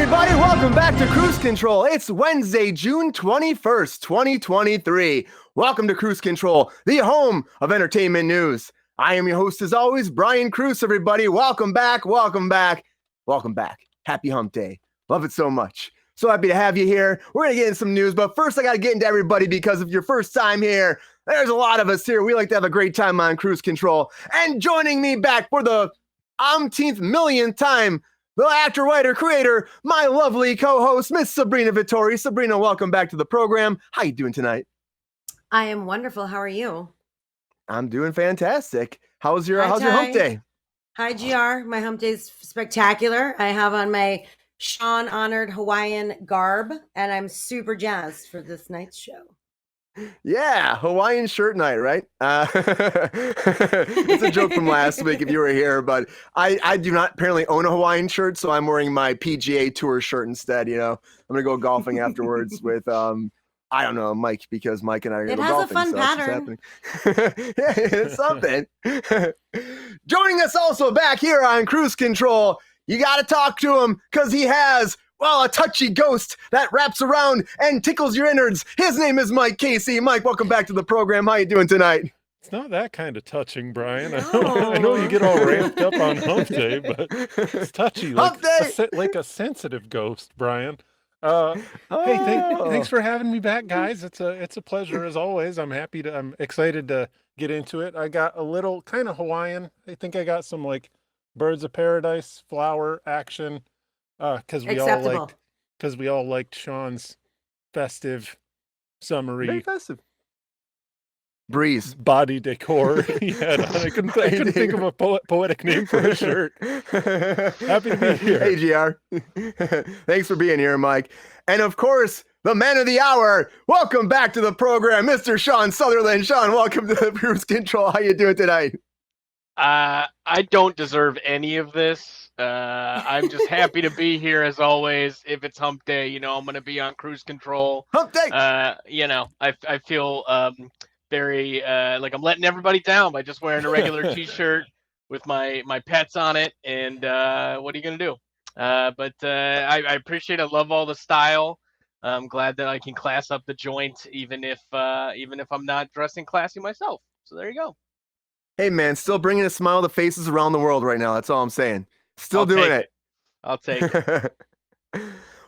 everybody, welcome back to Kruse Control. It's Wednesday, June 21st, 2023. Welcome to Kruse Control, the home of entertainment news. I am your host, as always, Brian Kruse, everybody. Welcome back, welcome back, welcome back. Happy Hump Day. Love it so much. So happy to have you here. We're going to get into some news, but first I got to get into everybody because if your first time here, there's a lot of us here. We like to have a great time on Kruse Control. And joining me back for the umpteenth millionth time, the actor, writer, creator, my lovely co-host, Miss Sabrina Vittori. Sabrina, welcome back to the program. How you doing tonight? I am wonderful. How are you? I'm doing fantastic. How's your hump day? Hi, GR. My hump day's spectacular. I have on my Sean honored Hawaiian garb, and I'm super jazzed for this night's show. Yeah, Hawaiian shirt night, right? It's a joke from last week if you were here, but I do not apparently own a Hawaiian shirt, so I'm wearing my PGA Tour shirt instead, you know. I'm going to go golfing afterwards with, I don't know, Mike, because Mike and I are going to go golfing. It has a fun pattern. Yeah, it's something. Joining us also back here on Kruse Control, you got to talk to him because he has, well, a touchy ghost that wraps around and tickles your innards. His name is Mike Casey. Mike, welcome back to the program. How you doing tonight? It's not that kind of touching, Brian. I know you get all ramped up on Hump Day, but it's touchy, like a sensitive ghost, Brian. Hey, thanks for having me back, guys. It's a pleasure as always. I'm excited to get into it. I got a little kind of Hawaiian. I think I got some like Birds of Paradise flower action. Because we all liked Sean's festive, summery, very festive breeze body decor he had on. I couldn't think of a poetic name for a shirt. Happy to be here. Hey, GR. Thanks for being here, Mike. And of course, the man of the hour. Welcome back to the program, Mr. Sean Sutherland. Sean, welcome to the Kruse Control. How you doing tonight? I don't deserve any of this. I'm just happy to be here as always. If it's Hump Day, you know, I'm going to be on Kruse Control. Hump Day. You know, I feel very like I'm letting everybody down by just wearing a regular T-shirt with my pets on it. And what are you going to do? But I appreciate it. I love all the style. I'm glad that I can class up the joint, even if I'm not dressing classy myself. So there you go. Hey, man, still bringing a smile to faces around the world right now. That's all I'm saying. Still doing it. I'll take it.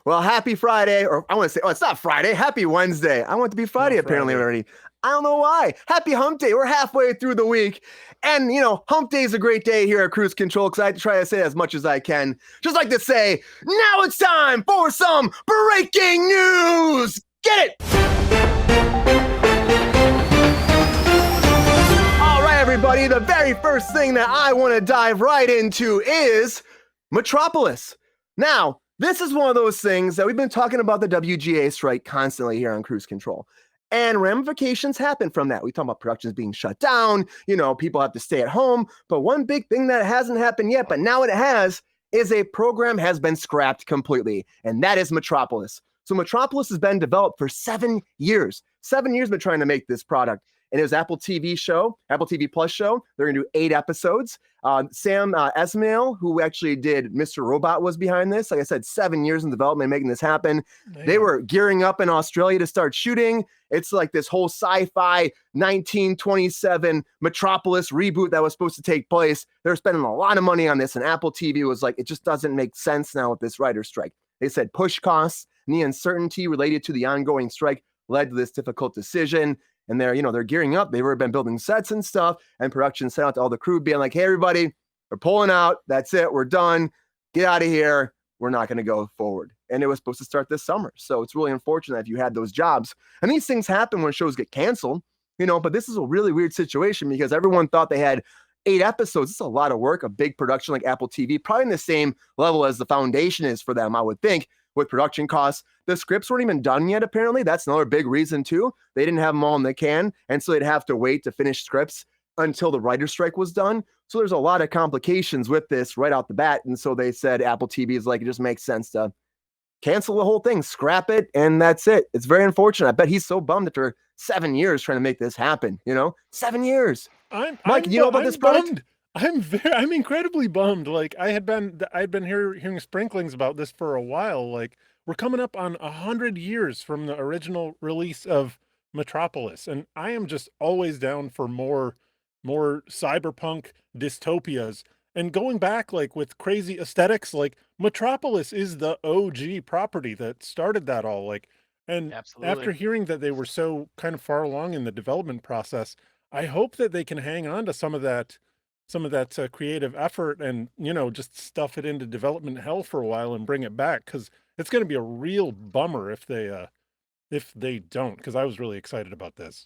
Well, happy Friday, or I want to say, it's not Friday. Happy Wednesday. I want it to be Friday apparently already. I don't know why. Happy Hump Day. We're halfway through the week. And, you know, Hump Day is a great day here at Kruse Control because I try to say as much as I can. Just like to say, now it's time for some breaking news. Get it. Everybody, the very first thing that I want to dive right into is Metropolis. Now, this is one of those things that we've been talking about the WGA strike constantly here on Kruse Control. And ramifications happen from that. We talk about productions being shut down, you know, people have to stay at home. But one big thing that hasn't happened yet, but now it has, is a program has been scrapped completely. And that is Metropolis. So Metropolis has been developed for 7 years. 7 years been trying to make this product. And it was Apple TV Plus show. They're going to do 8 episodes. Sam Esmail, who actually did Mr. Robot, was behind this. Like I said, 7 years in development making this happen. Man. They were gearing up in Australia to start shooting. It's like this whole sci-fi 1927 Metropolis reboot that was supposed to take place. They're spending a lot of money on this, and Apple TV was like, it just doesn't make sense now with this writer's strike. They said push costs and the uncertainty related to the ongoing strike led to this difficult decision. And they're gearing up. They've already been building sets and stuff, and production sent out to all the crew being like, hey, everybody, we're pulling out. That's it. We're done. Get out of here. We're not going to go forward. And it was supposed to start this summer. So it's really unfortunate if you had those jobs. And these things happen when shows get canceled, but this is a really weird situation because everyone thought they had 8 episodes. It's a lot of work, a big production like Apple TV, probably in the same level as the Foundation is for them, I would think, with production costs. The scripts weren't even done yet, apparently. That's another big reason, too. They didn't have them all in the can, and so they'd have to wait to finish scripts until the writer's strike was done. So there's a lot of complications with this right out the bat, and so they said Apple TV is like, it just makes sense to cancel the whole thing, scrap it, and that's it. It's very unfortunate. I bet he's so bummed after 7 years trying to make this happen, 7 years. Mike, you know about this product? I'm incredibly bummed. Like I'd been hearing sprinklings about this for a while. Like we're coming up on 100 years from the original release of Metropolis, and I am just always down for more cyberpunk dystopias. And going back like with crazy aesthetics, like Metropolis is the OG property that started that all. Like, and after Absolutely. hearing that they were so kind of far along in the development process, I hope that they can hang on to some of that creative effort and, you know, just stuff it into development hell for a while and bring it back, because it's going to be a real bummer if they don't, because I was really excited about this.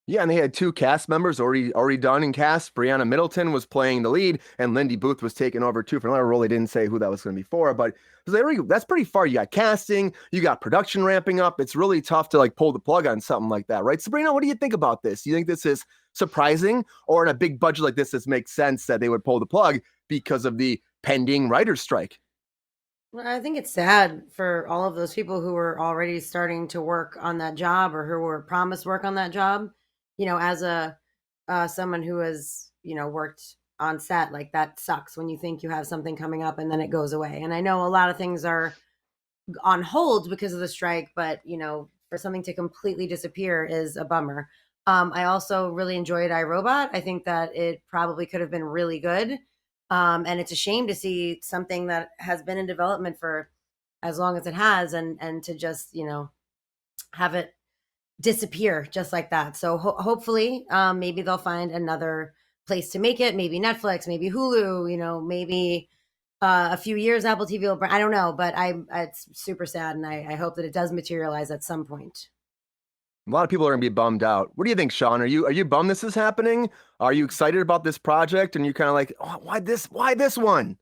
Yeah, and they had two cast members already done in cast. Brianna Middleton was playing the lead, and Lindy Booth was taking over too for another role. They didn't say who that was going to be for, but that's pretty far. You got casting, you got production ramping up. It's really tough to like pull the plug on something like that, right? Sabrina, what do you think about this? Do you think this is surprising, or in a big budget like this makes sense that they would pull the plug because of the pending writer's strike? Well, I think it's sad for all of those people who were already starting to work on that job or who were promised work on that job. As a someone who has worked on set, like that sucks when you think you have something coming up and then it goes away. And I know a lot of things are on hold because of the strike, but for something to completely disappear is a bummer. I also really enjoyed iRobot. I think that it probably could have been really good. And it's a shame to see something that has been in development for as long as it has, and to just have it disappear just like that. So hopefully, maybe they'll find another place to make it. Maybe Netflix, maybe Hulu. Maybe a few years Apple TV will. I don't know, but it's super sad, and I hope that it does materialize at some point. A lot of people are going to be bummed out. What do you think, Sean? Are you bummed this is happening? Are you excited about this project? And you're kind of like, oh, why this? Why this one?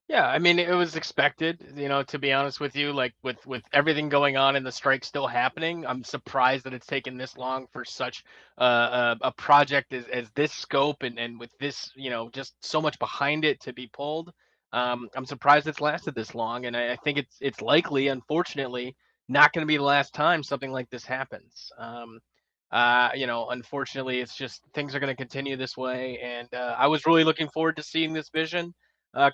Yeah, I mean, it was expected, to be honest with you, like with everything going on and the strike still happening. I'm surprised that it's taken this long for such a project as this scope and with this, just so much behind it to be pulled. I'm surprised it's lasted this long, and I think it's likely, unfortunately, not going to be the last time something like this happens. Unfortunately, it's just things are going to continue this way, and I was really looking forward to seeing this vision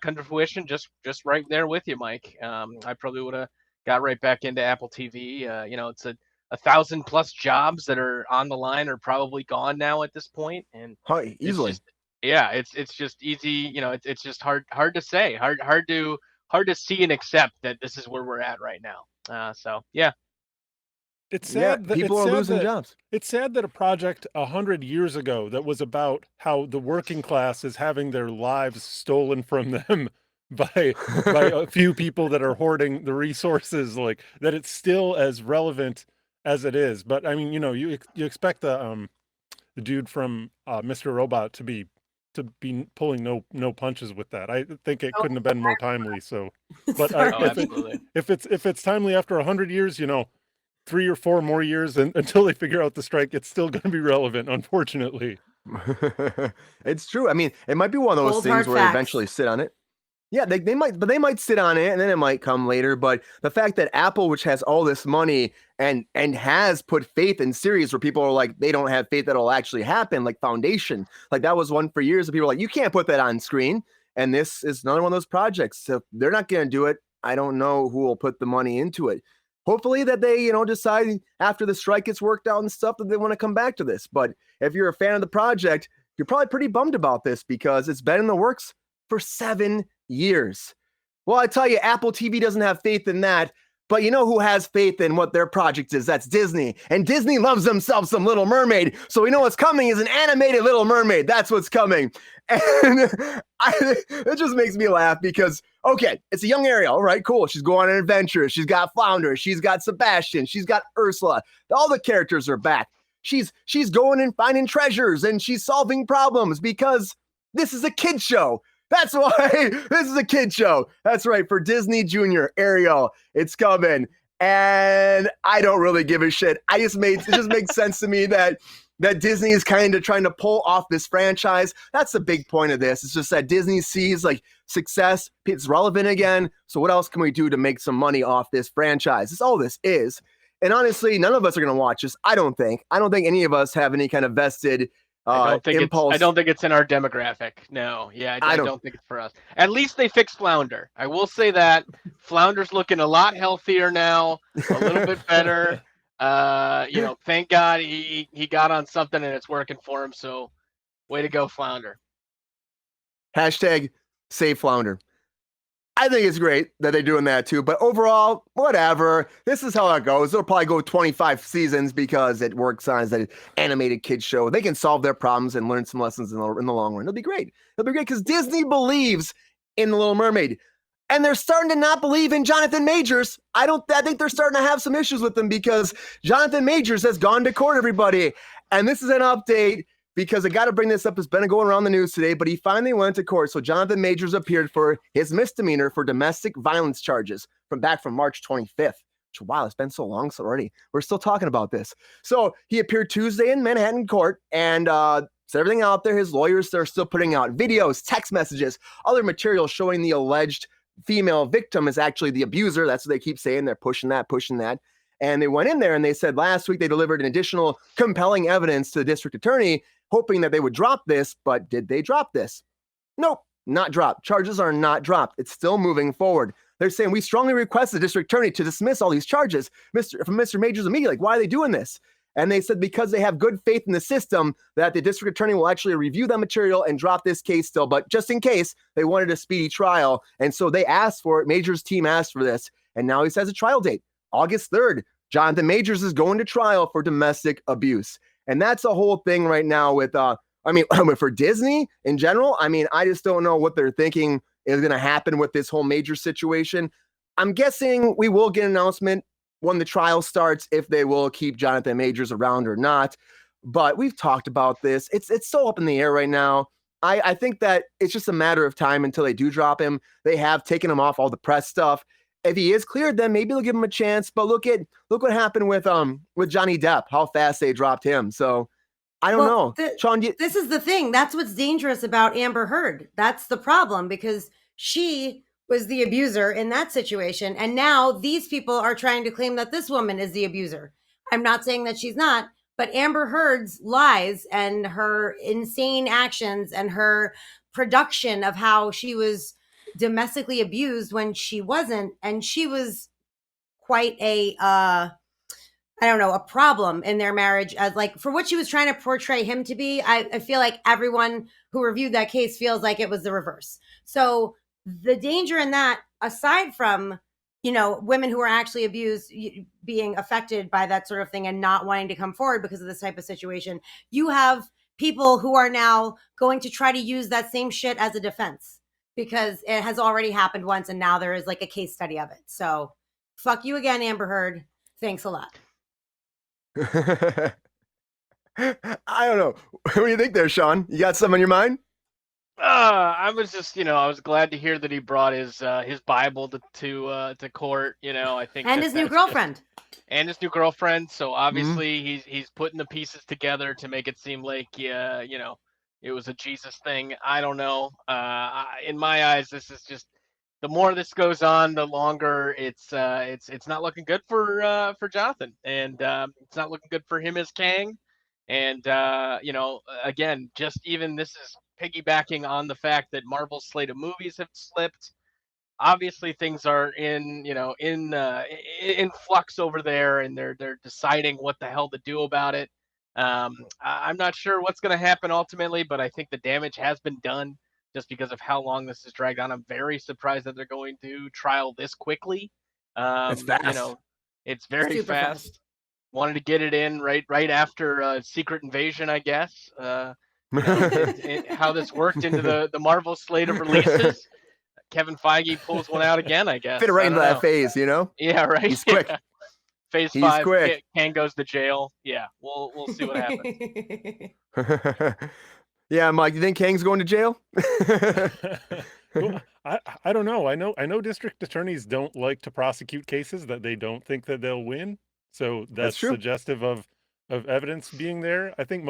come to fruition, just right there with you, Mike. I probably would have got right back into Apple TV. It's a 1,000+ jobs that are on the line are probably gone now at this point, and Hi, it's easily. just yeah, it's just easy. It's just hard to say, hard to see and accept that this is where we're at right now. So yeah. It's Yeah, sad that people are losing jobs. it's sad that a project 100 years ago that was about how the working class is having their lives stolen from them by a few people that are hoarding the resources, like that it's still as relevant as it is. But I mean, you expect the dude from Mr. Robot to be pulling no punches with that. I think it Oh, couldn't have been more timely. So, but sorry. Oh, absolutely. if it's timely after 100 years, 3 or 4 more years until they figure out the strike, it's still going to be relevant, unfortunately. It's true. I mean, it might be one of those Cold, things hard where they facts. eventually sit on it. Yeah, they might sit on it and then it might come later. But the fact that Apple, which has all this money and has put faith in series where people are like, they don't have faith that it'll actually happen, like Foundation, like that was one for years that people were like, you can't put that on screen. And this is another one of those projects. So they're not going to do it. I don't know who will put the money into it. Hopefully that they, decide after the strike gets worked out and stuff that they want to come back to this. But if you're a fan of the project, you're probably pretty bummed about this because it's been in the works for 7 years. Well, I tell you, Apple TV doesn't have faith in that. But you know who has faith in what their project is? That's Disney. And Disney loves themselves some Little Mermaid. So we know what's coming is an animated Little Mermaid. That's what's coming. And it just makes me laugh because, okay, it's a young Ariel, right? Cool. She's going on an adventure. She's got Flounder. She's got Sebastian. She's got Ursula. All the characters are back. She's going and finding treasures and she's solving problems because this is a kid show. That's why this is a kid show. That's right. For Disney Junior, Ariel, it's coming. And I don't really give a shit. It just makes sense to me that Disney is kind of trying to pull off this franchise. That's the big point of this. It's just that Disney sees like success, it's relevant again. So what else can we do to make some money off this franchise? That's all this is. And honestly, none of us are going to watch this. I don't think any of us have any kind of vested I impulse. don't think it's in our demographic. No, yeah, I I don't- don't think it's for us. At least they fixed Flounder. I will say that Flounder's looking a lot healthier now, a little bit better. Thank God he got on something and it's working for him. So, way to go, Flounder. Hashtag save Flounder. I think it's great that they're doing that too, but overall, whatever. This is how it goes. They'll probably go 25 seasons because it works on as an animated kids show. They can solve their problems and learn some lessons in the long run. It'll be great. It'll be great because Disney believes in The Little Mermaid, and they're starting to not believe in Jonathan Majors. I think they're starting to have some issues with him because Jonathan Majors has gone to court, everybody. And this is an update, because I got to bring this up. It's been going around the news today, but he finally went to court. So Jonathan Majors appeared for his misdemeanor for domestic violence charges from March 25th. Wow, it's been so long already. We're still talking about this. So he appeared Tuesday in Manhattan court and set everything out there. His lawyers are still putting out videos, text messages, other material showing the alleged female victim is actually the abuser. That's what they keep saying. They're pushing that. And they went in there and they said last week they delivered an additional compelling evidence to the district attorney, hoping that they would drop this, but did they drop this? Nope, not dropped. Charges are not dropped. It's still moving forward. They're saying, we strongly request the district attorney to dismiss all these charges. From Mr. Majors immediately, like, why are they doing this? And they said because they have good faith in the system that the district attorney will actually review that material and drop this case still, but just in case, they wanted a speedy trial. And so they asked for it. Majors' team asked for this, and now he says a trial date, August 3rd. Jonathan Majors is going to trial for domestic abuse. And that's a whole thing right now with, for Disney in general. I just don't know what they're thinking is going to happen with this whole Major situation. I'm guessing we will get an announcement when the trial starts if they will keep Jonathan Majors around or not. But we've talked about this. It's so up in the air right now. I think that it's just a matter of time until they do drop him. They have taken him off all the press stuff. If he is cleared, then maybe they'll give him a chance. But look what happened with Johnny Depp, how fast they dropped him. So I don't know. Sean, this is the thing. That's what's dangerous about Amber Heard. That's the problem, because she was the abuser in that situation. And now these people are trying to claim that this woman is the abuser. I'm not saying that she's not, but Amber Heard's lies and her insane actions and her production of how she was domestically abused when she wasn't, and she was quite a a problem in their marriage, as like for what she was trying to portray him to be. I feel like everyone who reviewed that case feels like it was the reverse. So the danger in that, aside from women who are actually abused being affected by that sort of thing and not wanting to come forward because of this type of situation, you have people who are now going to try to use that same shit as a defense, because it has already happened once and now there is like a case study of it. So fuck you again, Amber Heard. Thanks a lot. I don't know. What do you think there, Sean? You got something on your mind? I was just, I was glad to hear that he brought his Bible to court. I think, and his new girlfriend. And his new girlfriend. So obviously he's putting the pieces together to make it seem like it was a Jesus thing. I don't know. In my eyes, this is just, the more this goes on, the longer it's not looking good for Jonathan, and it's not looking good for him as Kang. And again, just even this is piggybacking on the fact that Marvel's slate of movies have slipped. Obviously, things are in flux over there, and they're deciding what the hell to do about it. I'm not sure what's going to happen ultimately, but I think the damage has been done just because of how long this has dragged on. I'm very surprised that they're going to trial this quickly. It's fast. It's very Super fast. Wanted to get it in right after Secret Invasion, I guess. How this worked into the Marvel slate of releases. Kevin Feige pulls one out again, I guess. Fit right into that phase, Yeah, right. He's quick. Yeah. Phase He's 5, quick. Kang goes to jail. Yeah, we'll see what happens. Yeah, Mike, you think Kang's going to jail? Well, I don't know. I know district attorneys don't like to prosecute cases that they don't think that they'll win. So that's suggestive of evidence being there. I think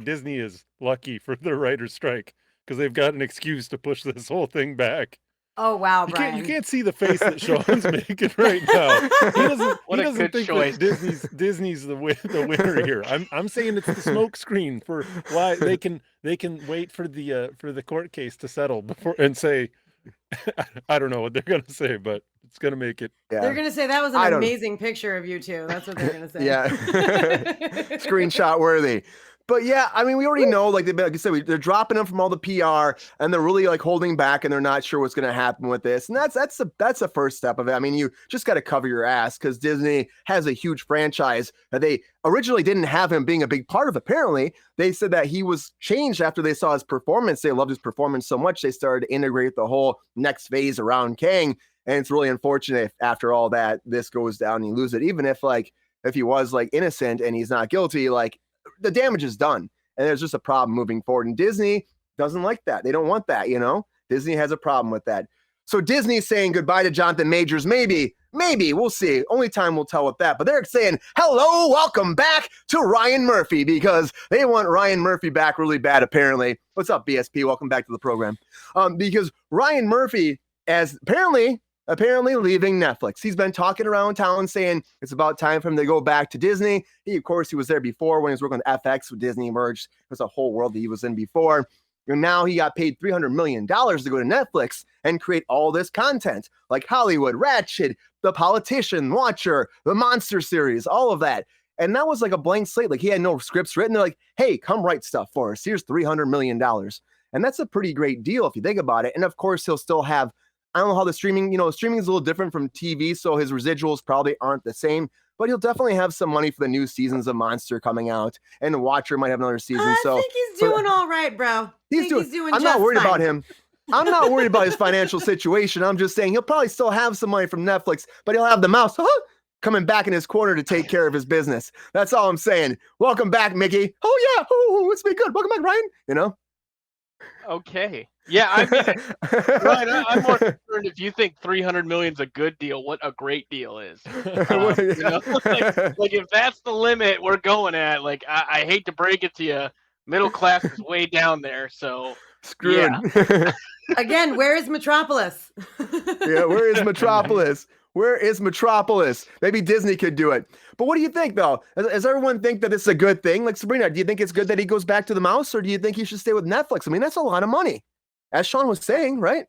Disney is lucky for the writer's strike because they've got an excuse to push this whole thing back. Oh wow, You Brian. can't see the face that Sean's making right now. He doesn't think choice. that Disney's the winner here. I'm saying it's the smoke screen for why they can wait for the court case to settle before and say I don't know what they're gonna say, but it's gonna make it. Yeah. They're gonna say that was an amazing picture of you two. That's what they're gonna say. Yeah, screenshot worthy. But yeah, I mean, we already know, like I said, they're dropping them from all the PR, and they're really like holding back, and they're not sure what's going to happen with this. And that's the first step of it. I mean, you just got to cover your ass because Disney has a huge franchise that they originally didn't have him being a big part of. Apparently, they said that he was changed after they saw his performance. They loved his performance so much they started to integrate the whole next phase around Kang. And it's really unfortunate if after all that this goes down and you lose it, even if he was like innocent and he's not guilty, like. The damage is done, and there's just a problem moving forward. And Disney doesn't like that. They don't want that, Disney has a problem with that. So Disney's saying goodbye to Jonathan Majors. Maybe, we'll see. Only time will tell with that. But they're saying, hello, welcome back to Ryan Murphy, because they want Ryan Murphy back really bad, apparently. What's up, BSP? Welcome back to the program. Because Ryan Murphy has apparently leaving Netflix. He's been talking around town saying it's about time for him to go back to Disney. He was there before when he was working on FX with Disney merged. It was a whole world that he was in before. And now he got paid $300 million to go to Netflix and create all this content like Hollywood, Ratched, The Politician, Watcher, the Monster series, all of that. And that was like a blank slate. Like he had no scripts written. They're like, hey, come write stuff for us. Here's $300 million. And that's a pretty great deal if you think about it. And of course, he'll still have, I don't know how the streaming is a little different from TV, so his residuals probably aren't the same, but he'll definitely have some money for the new seasons of Monster coming out, and the Watcher might have another season. I think he's doing all right, bro. He's doing I'm not worried fine. about him. I'm not worried about his financial situation. I'm just saying he'll probably still have some money from Netflix, but he'll have the mouse coming back in his corner to take care of his business. That's all I'm saying. Welcome back, Mickey. Oh, yeah. Oh, it's been good. Welcome back, Ryan. Okay. Yeah, I mean, Ryan, I'm more concerned if you think 300 million's a good deal, what a great deal is. Like if that's the limit we're going at, like I hate to break it to you, middle class is way down there. So screwed. Yeah. Again, where is Metropolis? Yeah, where is Metropolis? Where is Metropolis? Maybe Disney could do it. But what do you think, though? Does everyone think that it's a good thing? Like, Sabrina, do you think it's good that he goes back to the mouse, or do you think he should stay with Netflix? I mean, that's a lot of money, as Sean was saying, right?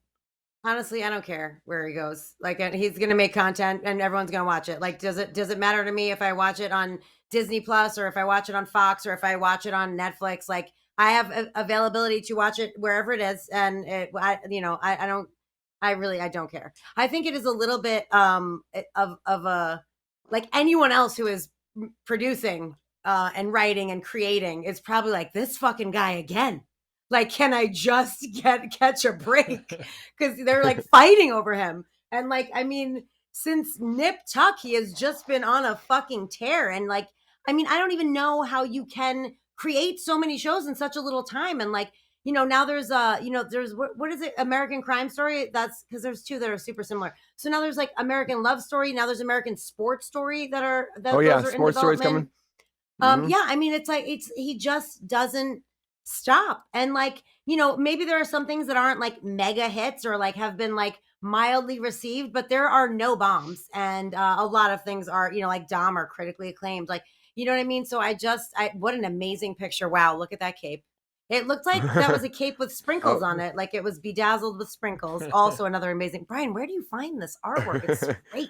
Honestly, I don't care where he goes. Like, he's going to make content, and everyone's going to watch it. Like, does it matter to me if I watch it on Disney Plus, or if I watch it on Fox, or if I watch it on Netflix? Like, I have availability to watch it wherever it is, and I don't care. I think it is a little bit of a, like, anyone else who is producing and writing and creating is probably like, this fucking guy again. Like, can I just catch a break? Because they're like fighting over him. And like, I mean, since Nip Tuck, he has just been on a fucking tear. And like, I mean, I don't even know how you can create so many shows in such a little time. And like, now there's there's what is it? American Crime Story. That's because there's two that are super similar. So now there's like American Love Story. Now there's American Sports Story that are Sports Story's coming. Yeah, I mean, it's like he just doesn't stop. And like, maybe there are some things that aren't like mega hits or like have been like mildly received, but there are no bombs, and a lot of things are, like Dom are critically acclaimed. Like, you know what I mean? So what an amazing picture. Wow, look at that cape. It looked like that was a cape with sprinkles on it. Like it was bedazzled with sprinkles. Also another amazing. Brian, where do you find this artwork? It's great.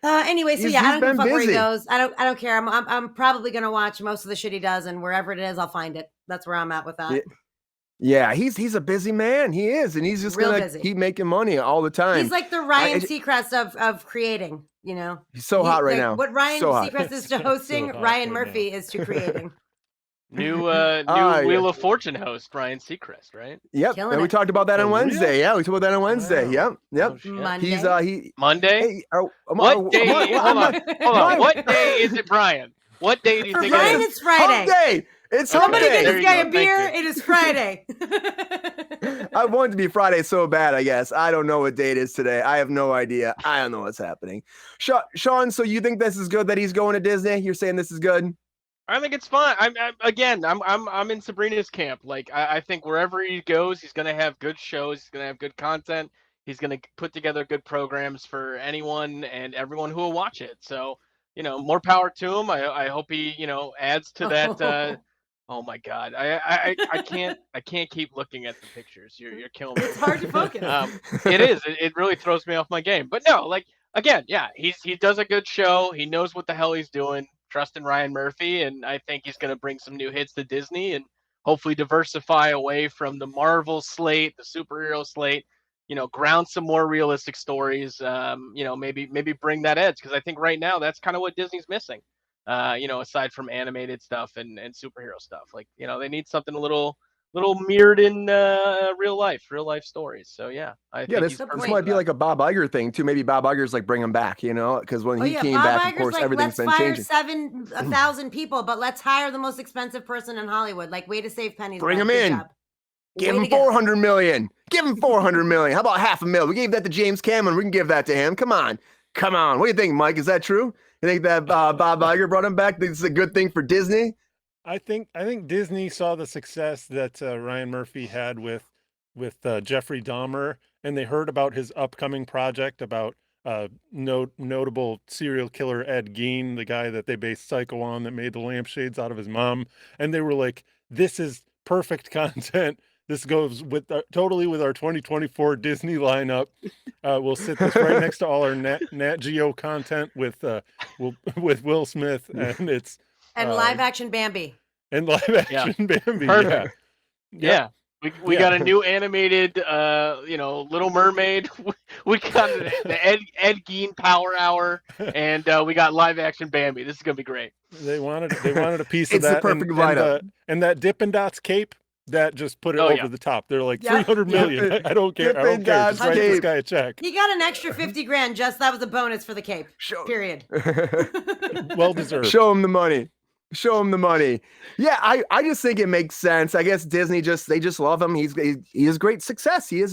Anyway, so yeah, I don't give a fuck where he goes. I don't care. I'm probably gonna watch most of the shit he does, and wherever it is, I'll find it. That's where I'm at with that. Yeah, he's a busy man. He is, and he's just gonna keep making money all the time. He's like the Ryan Seacrest of creating. He's so hot right now. What Ryan Seacrest is to hosting, Ryan Murphy is to creating. New Wheel of Fortune host, Ryan Seacrest, right? Yep. And we talked about that on Wednesday. Really? Yeah, we talked about that on Wednesday. Wow. Yep. Oh, Monday. He's Monday? Hey, what day? Hold on. What day is it, Brian? What day do you think Brian, it is? It's Friday. Hump day. It's Hump Somebody day. get this guy a beer. It is Friday. I want it to be Friday so bad, I guess. I don't know what day it is today. I have no idea. I don't know what's happening. Sean, so you think this is good that he's going to Disney? You're saying this is good? I think it's fun. I'm in Sabrina's camp. Like I think wherever he goes, he's gonna have good shows. He's gonna have good content. He's gonna put together good programs for anyone and everyone who will watch it. So more power to him. I hope he adds to that. Oh my God, I can't keep looking at the pictures. You're killing me. It's hard to focus. It is. It really throws me off my game. But no, like again, yeah, he does a good show. He knows what the hell he's doing. Trust in Ryan Murphy, and I think he's going to bring some new hits to Disney and hopefully diversify away from the Marvel slate, the superhero slate. Ground some more realistic stories. Maybe bring that edge, because I think right now that's kind of what Disney's missing. Aside from animated stuff and superhero stuff, like they need something a little mirrored in real life stories. So yeah, I think this might be like a Bob Iger thing too. Maybe Bob Iger's like bring him back, because when he came Bob back, Iger's of course, like, everything's been changing. Let's fire 7,000 people, but let's hire the most expensive person in Hollywood. Like, way to save pennies. Bring him in. Give him 400 million. Give him 400 million. How about $500,000? We gave that to James Cameron. We can give that to him. Come on. What do you think, Mike? Is that true? You think that Bob Iger brought him back? Think this is a good thing for Disney? I think Disney saw the success that Ryan Murphy had with Jeffrey Dahmer, and they heard about his upcoming project about notable serial killer Ed Gein, the guy that they based Psycho on, that made the lampshades out of his mom, and they were like, "This is perfect content. This goes totally with our 2024 Disney lineup. We'll sit this right next to all our Nat Geo content with Will Smith, and it's." And live action Bambi. And live action Bambi. Perfect. Yeah. We got a new animated Little Mermaid. We got the Ed Gein Power Hour, and we got live action Bambi. This is gonna be great. They wanted a piece of it's that. The perfect lineup. And that Dippin' Dots cape, that just put it over the top. They're like 300 million. I don't care. Just write this guy a check. He got an extra 50 grand. That was a bonus for the cape. Period. Well deserved. Show him the money. Yeah, I just think it makes sense. I guess Disney they just love him. He has great success. He has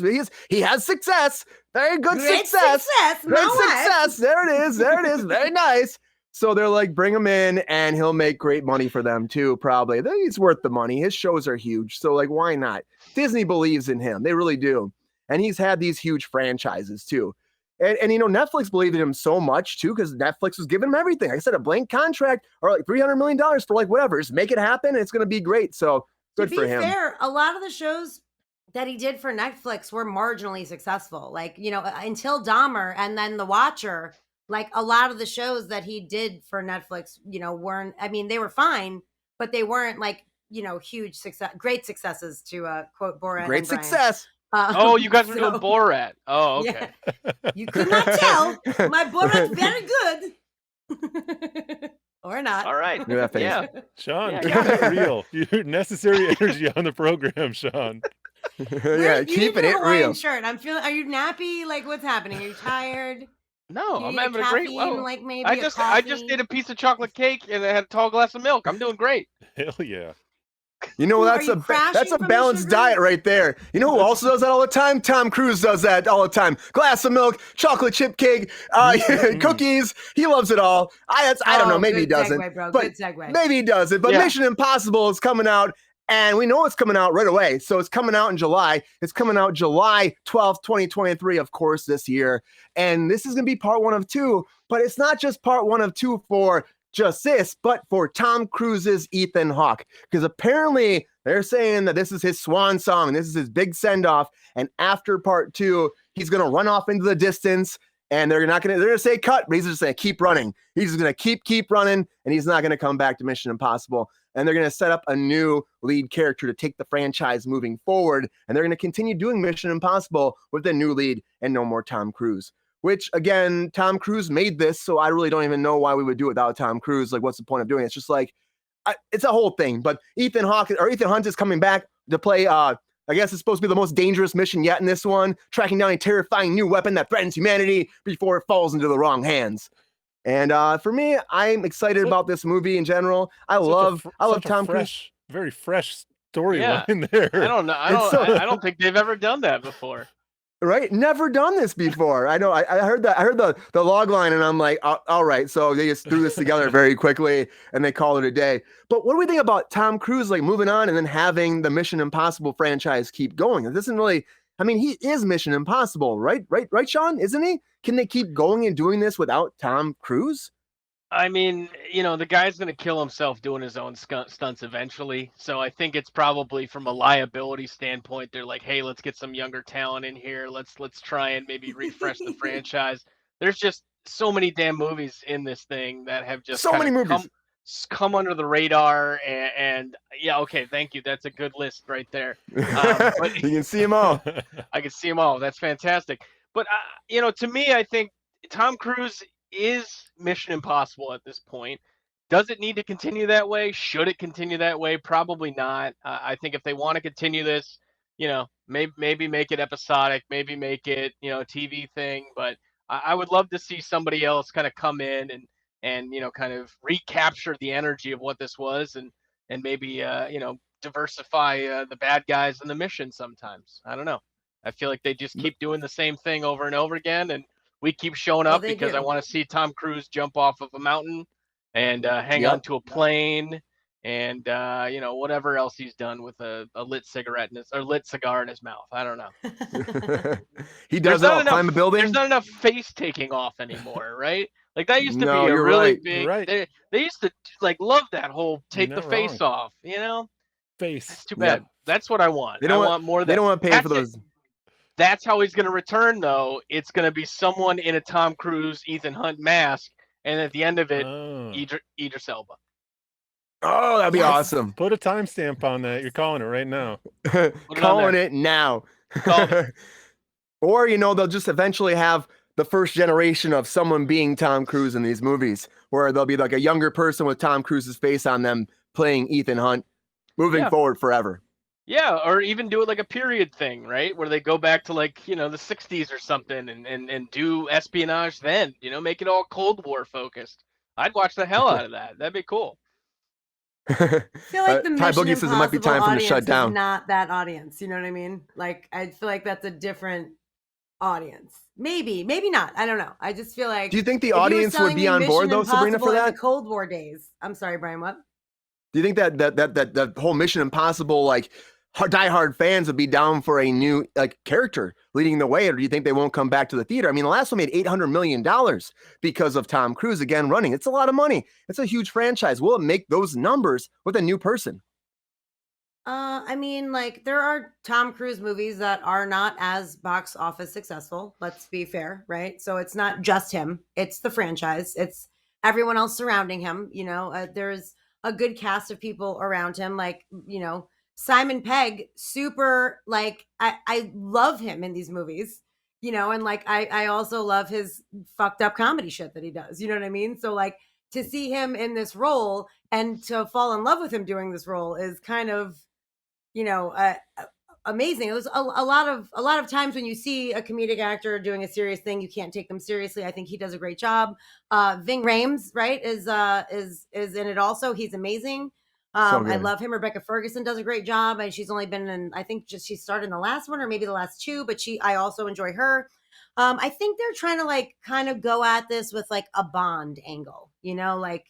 success. Very good success. Great success. There it is. Very nice. So they're like, bring him in, and he'll make great money for them too. Probably he's worth the money. His shows are huge. So like, why not? Disney believes in him. They really do. And he's had these huge franchises too. And Netflix believed in him so much too, because Netflix was giving him everything. Like I said, a blank contract or like $300 million for like whatever. Just make it happen, and it's going to be great. So good for him. To be fair, a lot of the shows that he did for Netflix were marginally successful. Like, until Dahmer and then The Watcher, like a lot of the shows that he did for Netflix, weren't, they were fine, but they weren't like, huge success, great successes to quote Borat. Great success. You guys were doing Borat. Oh, okay. Yeah. You could not tell. My Borat's very good. Or not. All right. Yeah. Sean, keep it real. Your necessary energy on the program, Sean. Keeping it real. Shirt. Are you nappy? Like, what's happening? Are you tired? No, I'm having a great. Like maybe I just ate a piece of chocolate cake and I had a tall glass of milk. I'm doing great. Hell yeah. That's a balanced diet right there. You know who also does that all the time? Tom Cruise does that all the time. Glass of milk, chocolate chip cake, cookies. He loves it all. I don't know. Maybe he doesn't. Segue, bro. But good segue. Maybe he doesn't. But Mission Impossible is coming out, and we know it's coming out right away. So it's coming out in July. It's coming out July 12th, 2023, of course, this year. And this is going to be part 1 of 2. But it's not just part 1 of 2 for just this, but for Tom Cruise's Ethan Hawke, because apparently they're saying that this is his swan song and this is his big send-off, and after part 2 he's going to run off into the distance, and they're going to say cut, but he's just going to keep running. He's just going to keep running, and he's not going to come back to Mission Impossible, and they're going to set up a new lead character to take the franchise moving forward, and they're going to continue doing Mission Impossible with a new lead and no more Tom Cruise. Which, again, Tom Cruise made this, so I really don't even know why we would do it without Tom Cruise. Like, what's the point of doing it? It's just like, it's a whole thing. But Ethan Hunt is coming back to play, I guess it's supposed to be the most dangerous mission yet in this one, tracking down a terrifying new weapon that threatens humanity before it falls into the wrong hands. And for me, I'm excited about this movie in general. I love Tom Cruise. Very fresh storyline there. I don't know. I don't think they've ever done that before. Right? Never done this before. I know. I heard that. I heard the log line, and I'm like, all right. So they just threw this together very quickly, and they called it a day. But what do we think about Tom Cruise like moving on and then having the Mission Impossible franchise keep going? This isn't really. I mean, he is Mission Impossible, right? Right, Sean? Isn't he? Can they keep going and doing this without Tom Cruise? I mean, the guy's going to kill himself doing his own stunts eventually. So I think it's probably from a liability standpoint. They're like, hey, let's get some younger talent in here. Let's try and maybe refresh the franchise. There's just so many damn movies in this thing that have just so many movies come under the radar. And yeah, okay, thank you. That's a good list right there. But you can see them all. I can see them all. That's fantastic. But to me, I think Tom Cruise is Mission Impossible at this point. Does it need to continue that way? Should it continue that way? Probably not. I think if they want to continue this, maybe make it episodic, maybe make it, a TV thing. But I would love to see somebody else kind of come in and kind of recapture the energy of what this was and maybe, diversify the bad guys in the mission sometimes. I don't know. I feel like they just keep doing the same thing over and over again. And we keep showing up because I want to see Tom Cruise jump off of a mountain and hang on to a plane and whatever else he's done with a lit cigarette or lit cigar in his mouth. I don't know. He does it. Climb a building. There's not enough face taking off anymore, right? Like that used to be a really big. Right. They used to love that whole take the face off. Face. That's too bad. That's what I want. I want more. They don't want to pay for those. That's how he's going to return, though. It's going to be someone in a Tom Cruise, Ethan Hunt mask, and at the end of it, Idris Elba. Oh, that'd be awesome. Put a timestamp on that. You're calling it right now. Calling it now. Or, they'll just eventually have the first generation of someone being Tom Cruise in these movies, where there'll be like a younger person with Tom Cruise's face on them playing Ethan Hunt, moving forward forever. Yeah, or even do it like a period thing, right? Where they go back to the 60s or something and do espionage then, make it all Cold War focused. I'd watch the hell out of that. That'd be cool. I feel like the Ty Boogie says it might be time for him to shut down. Not that audience, you know what I mean? Like, I feel like that's a different audience. Maybe not. I don't know. I just feel like. Do you think the audience would be on board though, Sabrina, for that? The Cold War days. I'm sorry, Brian. What? Do you think that whole Mission Impossible diehard fans would be down for a new character leading the way, or do you think they won't come back to the theater? I mean, the last one made $800 million because of Tom Cruise again running. It's a lot of money. It's a huge franchise. Will it make those numbers with a new person? I mean, there are Tom Cruise movies that are not as box office successful. Let's be fair, right? So it's not just him. It's the franchise. It's everyone else surrounding him. There's a good cast of people around him. Simon Pegg, super, I love him in these movies, and I also love his fucked up comedy shit that he does, you know what I mean? So to see him in this role and to fall in love with him doing this role is kind of, amazing. It was a lot of times when you see a comedic actor doing a serious thing, you can't take them seriously. I think he does a great job. Ving Rhames, right, is in it also. He's amazing. I love him. Rebecca Ferguson does a great job, and she's only been in, I think she started in the last one or maybe the last two, but I also enjoy her. I think they're trying to kind of go at this with a Bond angle, I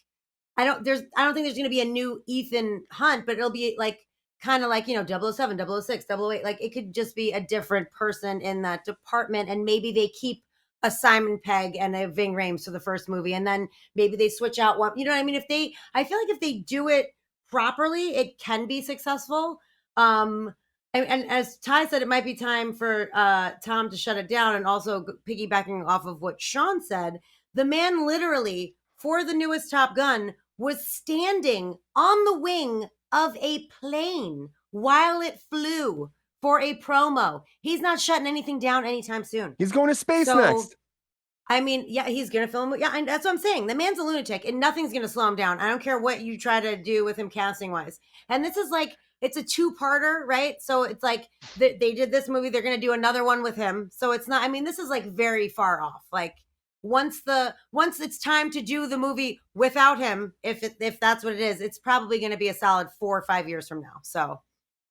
don't think there's going to be a new Ethan Hunt, but it'll be kind of 007, 006, 008. It could just be a different person in that department, and maybe they keep a Simon Pegg and a Ving Rhames for the first movie, and then maybe they switch out one. You know what I mean? I feel like if they do it properly, it can be successful. And as Ty said, it might be time for Tom to shut it down. And also piggybacking off of what Sean said, the man literally for the newest Top Gun was standing on the wing of a plane while it flew for a promo. He's not shutting anything down anytime soon. He's going to space next. I mean, yeah, he's going to film. Yeah, and that's what I'm saying. The man's a lunatic and nothing's going to slow him down. I don't care what you try to do with him casting wise. And this is it's a two-parter, right? So it's they did this movie. They're going to do another one with him. So it's not, I mean, this is very far off. Once it's time to do the movie without him, if that's what it is, it's probably going to be a solid 4 or 5 years from now. So,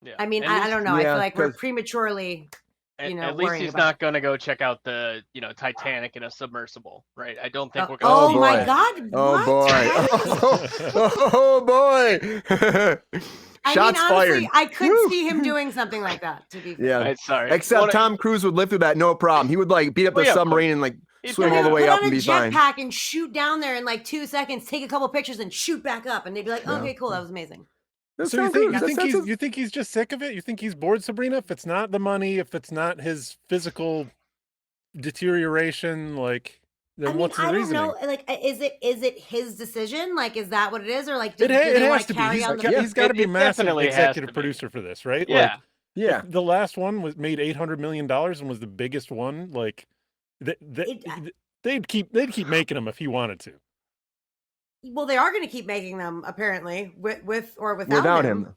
yeah. I mean, I don't know. I feel like we're prematurely At least worrying he's about. not going to go check out the, Titanic in a submersible, right? I don't think we're going to. Oh see my that. God! Oh What? boy! Oh boy! I Shots mean, honestly, fired. I could Woo. see him doing something like that. To be fair. Yeah. Right, sorry. Except Tom Cruise would live through that, no problem. He would like beat up the Well, yeah, of submarine course. and like He'd swim be all the good. way Put up on and a be fine. jetpack and shoot down there in like 2 seconds. Take a couple pictures and shoot back up, and they'd be like, Yeah. "Okay, cool, that was amazing." That's So you Tom think Cruise. you think he's just sick of it? You think he's bored, Sabrina? If it's not the money, if it's not his physical deterioration, like then I mean, what's the I don't reasoning? know. Like, is it his decision? Like, is that what it is, or like, do It they has want to to be. carry on the? He's got to be It massive definitely has executive to be. producer for this, right? Yeah. Like, Yeah. if the last one was made $800 million and was the biggest one, like they'd keep making them if he wanted to. Well, they are going to keep making them apparently, with or without him.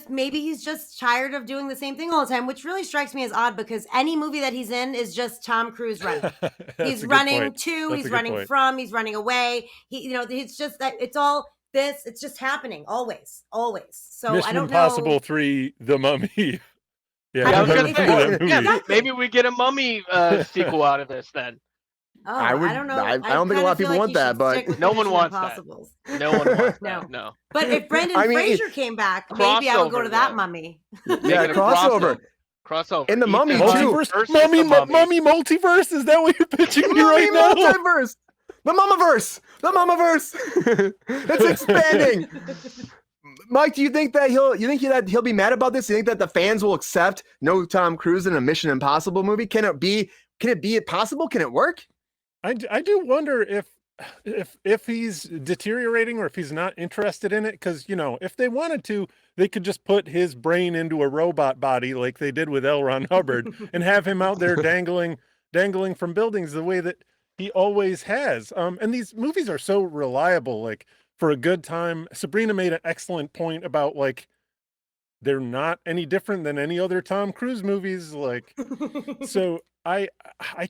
Maybe he's just tired of doing the same thing all the time, which really strikes me as odd because any movie that he's in is just Tom Cruise running. He's running to, he's running from, he's running away. It's just that it's all this. It's just happening always. So Mission I don't Impossible know. 3: The Mummy. I was gonna say, movie. maybe we get a Mummy sequel out of this then. Oh, I don't know. I don't think a lot of people want that, but no one wants that. No one wants that. No. But if Brendan Fraser came back, maybe I would go to that Mummy. Yeah, crossover. In the Mummy multiverse. too. Mummy multiverse. Is that what you're pitching me right now? Multiverse. The Mummiverse. It's expanding. Mike, do you think that he'll be mad about this? Do you think that the fans will accept no Tom Cruise in a Mission Impossible movie? Can it be possible? Can it work? I do wonder if he's deteriorating or if he's not interested in it, because if they wanted to, they could just put his brain into a robot body like they did with L. Ron Hubbard and have him out there dangling from buildings the way that he always has. And these movies are so reliable, like for a good time. Sabrina made an excellent point about like they're not any different than any other Tom Cruise movies. Like, so I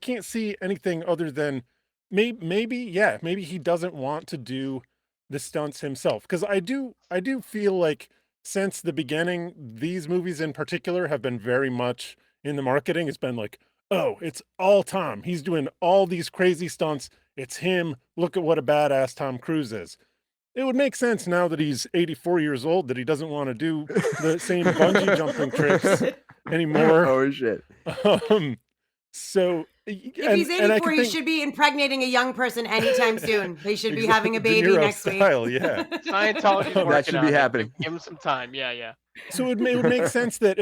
can't see anything other than maybe he doesn't want to do the stunts himself. Because I do feel like since the beginning, these movies in particular have been very much in the marketing. It's been like, oh, it's all Tom. He's doing all these crazy stunts. It's him. Look at what a badass Tom Cruise is. It would make sense now that he's 84 years old that he doesn't want to do the same bungee jumping tricks anymore. Oh shit. So if he's 84, he should be impregnating a young person anytime soon. They should be having a baby next week. Yeah. Scientology's working that should be happening. Give him some time. Yeah. So it would make sense that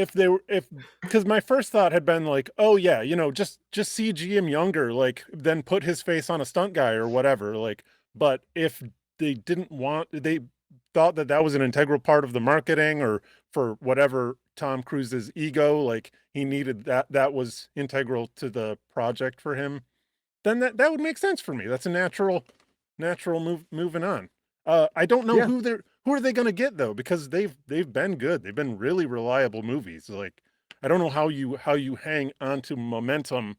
because my first thought had been like, oh yeah, just CG him younger, like then put his face on a stunt guy or whatever. Like, but if they thought that was an integral part of the marketing or for whatever Tom Cruise's ego, like he needed that was integral to the project for him, then that would make sense for me. That's a natural move moving on. I don't know who are they going to get though, because they've been good. They've been really reliable movies. Like, I don't know how you hang onto momentum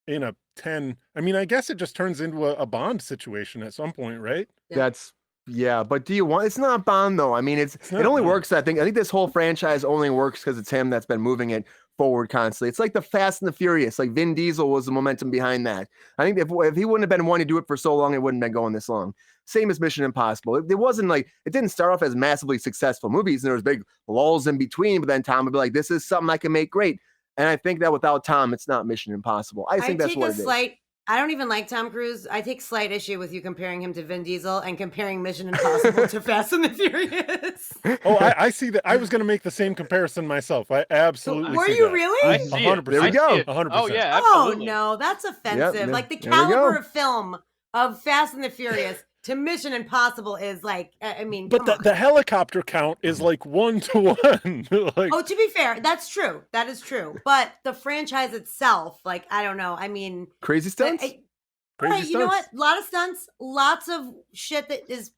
in a 10. I mean, I guess it just turns into a Bond situation at some point, right? But do you want? It's not Bond though. I mean, it only works. I think this whole franchise only works because it's him that's been moving it forward constantly. It's like the Fast and the Furious. Like Vin Diesel was the momentum behind that. I think if he wouldn't have been wanting to do it for so long, it wouldn't have been going this long. Same as Mission Impossible. It wasn't like it didn't start off as massively successful movies, and there was big lulls in between. But then Tom would be like, "This is something I can make great." And I think that without Tom, it's not Mission Impossible. I think that's what it is. I don't even like Tom Cruise. I take slight issue with you comparing him to Vin Diesel and comparing Mission Impossible to Fast and the Furious. Oh, I see that. I was going to make the same comparison myself. I absolutely Were see you that. really? I see 100%. There we go. 100%. Oh yeah, absolutely. Oh no, that's offensive. Yep, like the there we caliber go. of film of Fast and the Furious to Mission Impossible is like, I mean, But the helicopter count is like 1-to-1. Like, oh, to be fair, that's true. That is true. But the franchise itself, like, I don't know. I mean, Crazy stunts. Right, you know what? A lot of stunts, lots of shit that is,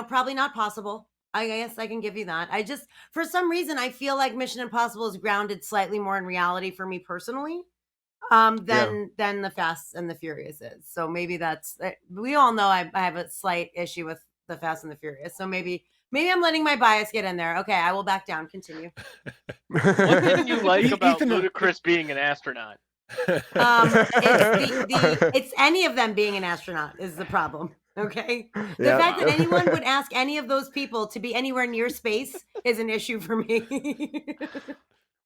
probably not possible. I guess I can give you that. I just, for some reason, I feel like Mission Impossible is grounded slightly more in reality for me personally, than the Fast and the Furious is. So maybe we all know I have a slight issue with the Fast and the Furious. So maybe Maybe I'm letting my bias get in there. Okay, I will back down. Continue. What didn't you like about Ethan, Ludacris being an astronaut? It's any of them being an astronaut is the problem. Okay, the fact that anyone would ask any of those people to be anywhere near space is an issue for me.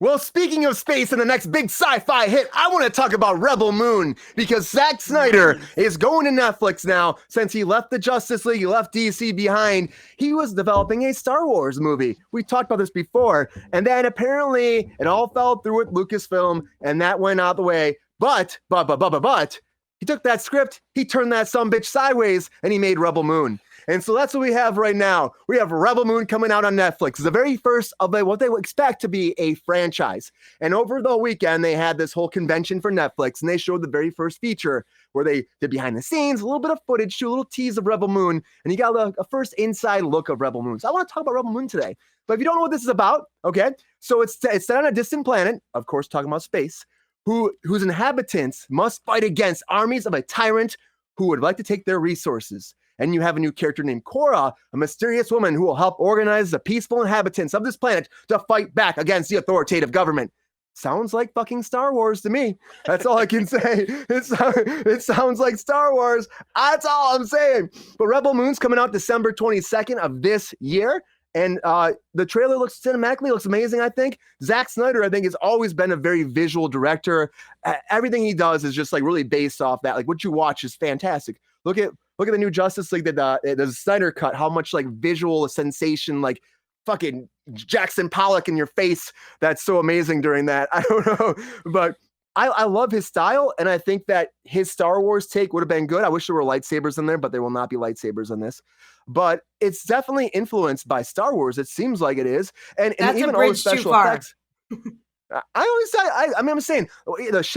Well, speaking of space and the next big sci-fi hit, I want to talk about Rebel Moon because Zack Snyder is going to Netflix now. Since he left the Justice League, he left DC behind, he was developing a Star Wars movie. We talked about this before, and then apparently it all fell through with Lucasfilm, and that went out the way. But, he took that script, he turned that sumbitch sideways, and he made Rebel Moon. And so that's what we have right now. We have Rebel Moon coming out on Netflix. It's the very first of what they would expect to be a franchise. And over the weekend, they had this whole convention for Netflix, and they showed the very first feature where they did behind the scenes, a little bit of footage, a little tease of Rebel Moon, and you got a first inside look of Rebel Moon. So I want to talk about Rebel Moon today. But if you don't know what this is about, okay, so it's set on a distant planet, of course, talking about space, whose inhabitants must fight against armies of a tyrant who would like to take their resources. And you have a new character named Korra, a mysterious woman who will help organize the peaceful inhabitants of this planet to fight back against the authoritative government. Sounds like fucking Star Wars to me. That's all I can say. It sounds like Star Wars. That's all I'm saying. But Rebel Moon's coming out December 22nd of this year. And the trailer looks amazing, I think. Zack Snyder, I think, has always been a very visual director. Everything he does is just like really based off that. Like what you watch is fantastic. Look at the new Justice League, the Snyder cut, how much like visual sensation, like fucking Jackson Pollock in your face. That's so amazing during that. I don't know, but I love his style. And I think that his Star Wars take would have been good. I wish there were lightsabers in there, but there will not be lightsabers in this. But it's definitely influenced by Star Wars. It seems like it is. And even all the special effects. I'm saying the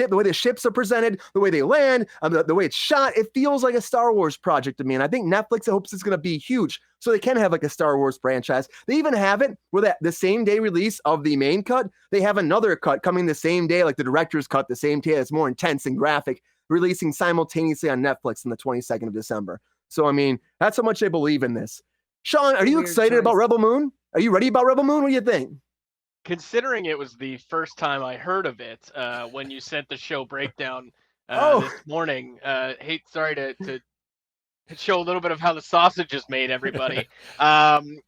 way the ships are presented, the way they land, the way it's shot, it feels like a Star Wars project to me. And I think Netflix hopes it's going to be huge, so they can have like a Star Wars franchise. They even have it where the same day release of the main cut, they have another cut coming the same day, like the director's cut, the same day. It's more intense and graphic, releasing simultaneously on Netflix on the 22nd of December. So I mean, that's how much they believe in this. Sean, are you excited about Rebel Moon? Are you ready about Rebel Moon? What do you think? Considering it was the first time I heard of it when you sent the show breakdown this morning, sorry to show a little bit of how the sausage is made, everybody. I'm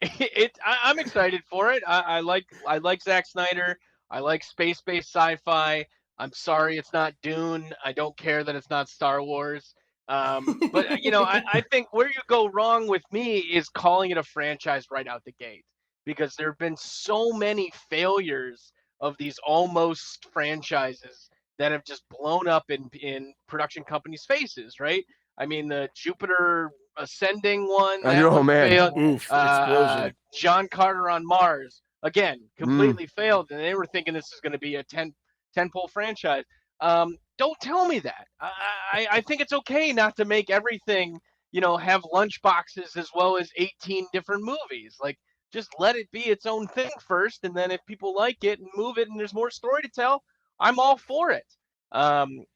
excited for it. I like Zack Snyder. I like space-based sci-fi. I'm sorry it's not Dune. I don't care that it's not Star Wars. But I think where you go wrong with me is calling it a franchise right out the gate. Because there have been so many failures of these almost franchises that have just blown up in production companies' faces, right? I mean, the Jupiter Ascending one. Oh man! Failed. Oof, explosion. John Carter on Mars, again, completely failed, and they were thinking this is going to be a 10-pole franchise. Don't tell me that. I think it's okay not to make everything, have lunch boxes as well as 18 different movies. Like, just let it be its own thing first, and then if people like it and move it and there's more story to tell, I'm all for it.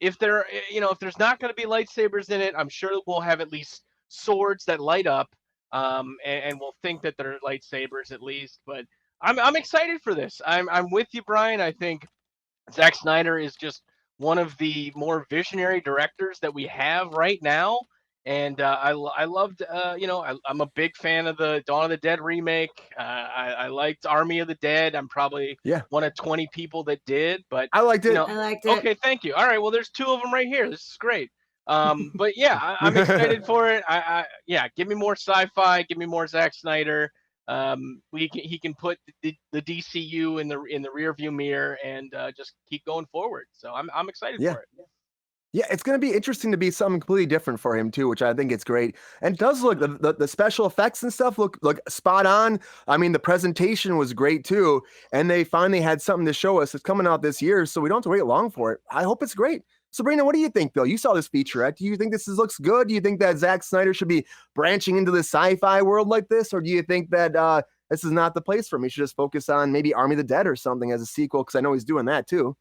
If there's not going to be lightsabers in it, I'm sure we'll have at least swords that light up, and we'll think that they're lightsabers at least. But I'm excited for this. I'm with you, Brian. I think Zack Snyder is just one of the more visionary directors that we have right now. And I loved, I'm a big fan of the Dawn of the Dead remake. I liked Army of the Dead. I'm probably one of 20 people that did, but I liked it. I liked it. Okay, thank you. All right, well, there's two of them right here. This is great. But yeah, I'm excited for it. Give me more sci-fi. Give me more Zack Snyder. He can put the DCU in the rear view mirror and just keep going forward. So I'm excited for it. Yeah, it's going to be interesting to be something completely different for him too, which I think it's great. And it does look, the special effects and stuff look spot on. I mean, the presentation was great too. And they finally had something to show us. It's coming out this year, so we don't have to wait long for it. I hope it's great. Sabrina, what do you think, Bill? You saw this featurette. Do you think this looks good? Do you think that Zack Snyder should be branching into the sci-fi world like this? Or do you think that this is not the place for him? He should just focus on maybe Army of the Dead or something as a sequel, because I know he's doing that too.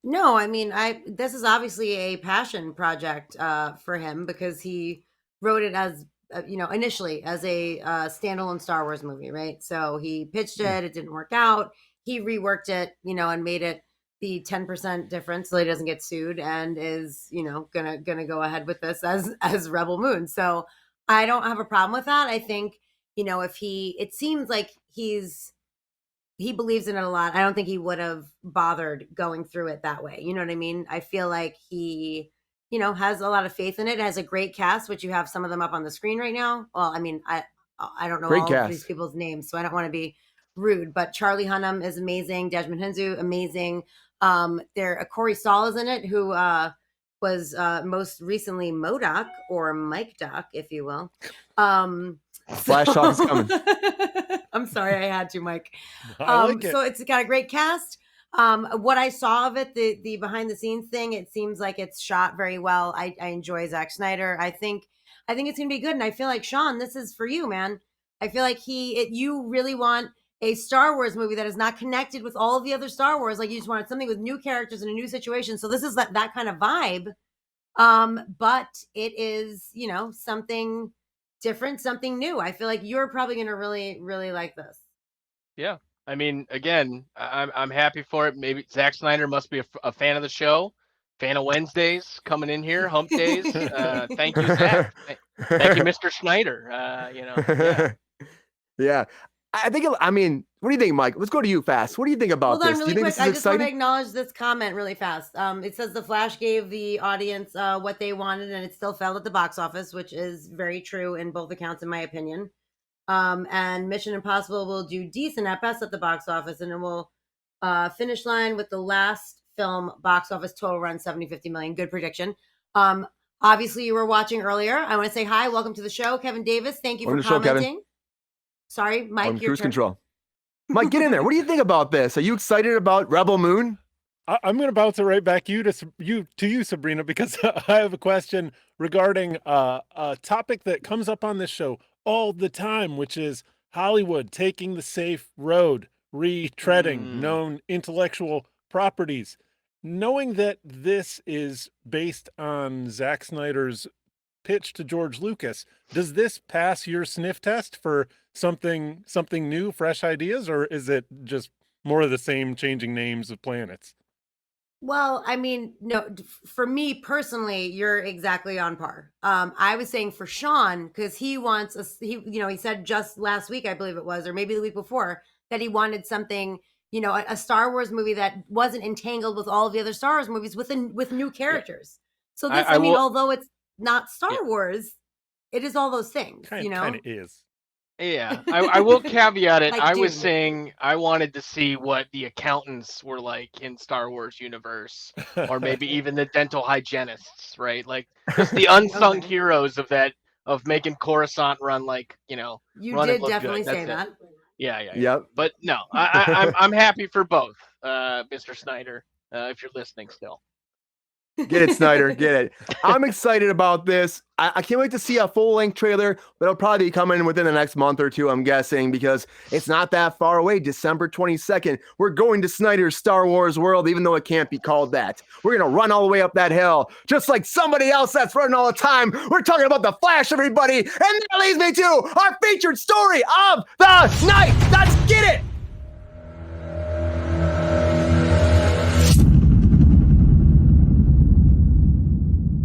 No, I mean, this is obviously a passion project for him because he wrote it as initially as a standalone Star Wars movie, right? So he pitched it, it didn't work out. He reworked it, and made it the 10% difference so he doesn't get sued, and is, gonna go ahead with this as Rebel Moon. So I don't have a problem with that. I think, it seems like he believes in it a lot. I don't think he would have bothered going through it that way. You know what I mean? I feel like he, has a lot of faith in it. It has a great cast, which you have some of them up on the screen right now. Well, I mean, I don't know Great all cast. of these people's names, so I don't want to be rude, but Charlie Hunnam is amazing. Desmond Henzu, amazing. Corey Stahl is in it, who was most recently MODOK, or Mike Doc, if you will. Flash talk is coming. I'm sorry, I had to, Mike. I like it. So it's got a great cast. What I saw of it, the behind the scenes thing, it seems like it's shot very well. I enjoy Zack Snyder. I think it's gonna be good, and I feel like, Sean, this is for you, man. I feel like you really want a Star Wars movie that is not connected with all of the other Star Wars. Like, you just wanted something with new characters and a new situation. So this is that kind of vibe. But it is, something different, something new. I feel like you're probably going to really, really like this. Yeah. I mean, again, I'm happy for it. Maybe Zack Snyder must be a fan of the show, fan of Wednesdays, coming in here, hump days. Thank you, Zach. Thank you, Mr. Schneider. Yeah. Yeah. I think, what do you think, Mike? Let's go to you fast. What do you think about Hold on, this? really Do you think quick. this is I just exciting? want to acknowledge this comment really fast. It says The Flash gave the audience what they wanted, and it still fell at the box office, which is very true in both accounts, in my opinion. And Mission Impossible will do decent at best at the box office, and it will finish line with the last film box office total run 50 million. Good prediction. Obviously, you were watching earlier. I want to say hi. Welcome to the show, Kevin Davis. Thank you for commenting. Sorry, Mike, your Kruse turn. Control. Mike, get in there. What do you think about this? Are you excited about Rebel Moon? I'm going to bounce it right back to you, Sabrina, because I have a question regarding a topic that comes up on this show all the time, which is Hollywood taking the safe road, retreading known intellectual properties. Knowing that this is based on Zack Snyder's pitch to George Lucas, does this pass your sniff test for something new, fresh ideas, or is it just more of the same, changing names of planets? Well, no, for me personally, you're exactly on par. I was saying for Sean, because he wants he said just last week, I believe it was, or maybe the week before, that he wanted something, a Star Wars movie that wasn't entangled with all of the other Star Wars movies with new characters. So this, although it's not Star Wars, it is all those things, Kind of is. Yeah, I will caveat it. Like I was Dune. saying I wanted to see what the accountants were like in Star Wars universe, or maybe even the dental hygienists, right? Like just the unsung Okay. heroes of making Coruscant run like You run and did look definitely good. say That's that. it. Yeah. Yep. But no, I'm happy for both, Mr. Snyder, if you're listening still. Get it, Snyder. Get it. I'm excited about this. I can't wait to see a full-length trailer, but it'll probably be coming within the next month or two, I'm guessing, because it's not that far away. December 22nd. We're going to Snyder's Star Wars world, even though it can't be called that. We're going to run all the way up that hill, just like somebody else that's running all the time. We're talking about The Flash, everybody. And that leads me to our featured story of the night. Let's get it.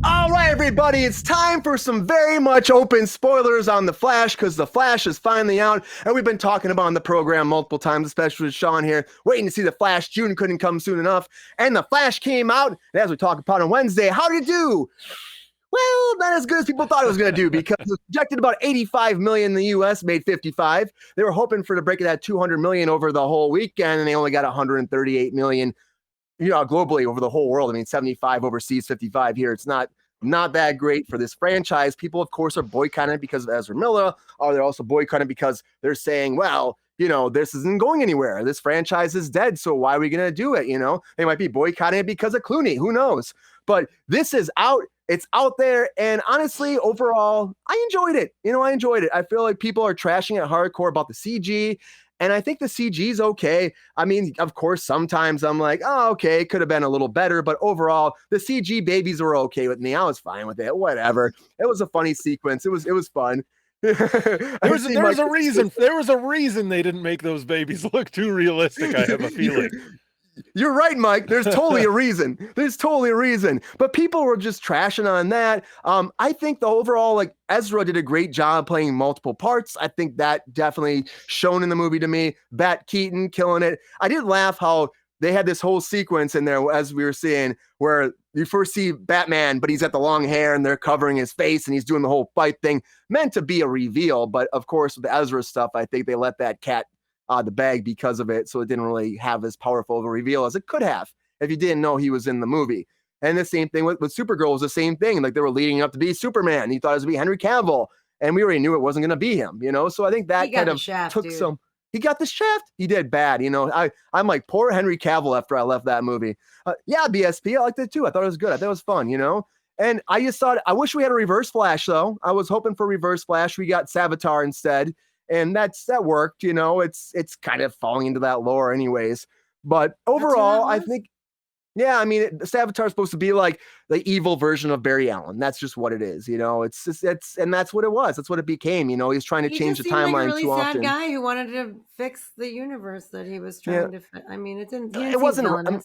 All right, everybody, it's time for some very much open spoilers on The Flash, because The Flash is finally out, and we've been talking about on the program multiple times, especially with Sean here, waiting to see The Flash. June couldn't come soon enough, and The Flash came out, and as we talked about on Wednesday, how did it do? Well, not as good as people thought it was going to do, because it was projected about 85 million in the U.S., made 55. They were hoping for to break it at 200 million over the whole weekend, and they only got 138 million globally over the whole world. 75 overseas, 55 here. It's not that great for this franchise. People, of course, are boycotting because of Ezra Miller, or they're also boycotting because they're saying, well, this isn't going anywhere. This franchise is dead, so why are we going to do it? They might be boycotting it because of Clooney. Who knows? But this is out. It's out there, and honestly, overall, I enjoyed it. I enjoyed it. I feel like people are trashing it hardcore about the CG, and I think the CG is okay. Of course, sometimes I'm like, oh, okay, it could have been a little better, but overall, the CG babies were okay with me. I was fine with it. Whatever. It was a funny sequence. It was fun. There was a reason. There was a reason they didn't make those babies look too realistic. I have a feeling. You're right, Mike. There's totally a reason. There's totally a reason. But people were just trashing on that. I think the overall, like, Ezra did a great job playing multiple parts. I think that definitely shown in the movie to me. Bat Keaton killing it. I did laugh how they had this whole sequence in there, as we were seeing, where you first see Batman, but he's got the long hair and they're covering his face and he's doing the whole fight thing, meant to be a reveal. But of course, with the Ezra stuff, I think they let that cat the bag because of it, so it didn't really have as powerful of a reveal as it could have if you didn't know he was in the movie. And the same thing with Supergirl was the same thing. Like, they were leading up to be Superman. He thought it was going to be Henry Cavill, and we already knew it wasn't going to be him, you know? So I think that kind of took some... He got the shaft. He did bad, you know? I'm like, poor Henry Cavill after I left that movie. Yeah, BSP, I liked it too. I thought it was good. I thought it was fun, you know? And I just thought, I wish we had a Reverse Flash, though. I was hoping for Reverse Flash. We got Savitar instead. And that worked, you know. It's kind of falling into that lore anyways. But overall, I think, yeah, I mean, Savitar is supposed to be like the evil version of Barry Allen. That's just what it is, you know. And that's what it was. That's what it became, you know. He's trying to change the timeline like a really too sad often. Guy who wanted to fix the universe that he was trying to fix. I mean, it wasn't.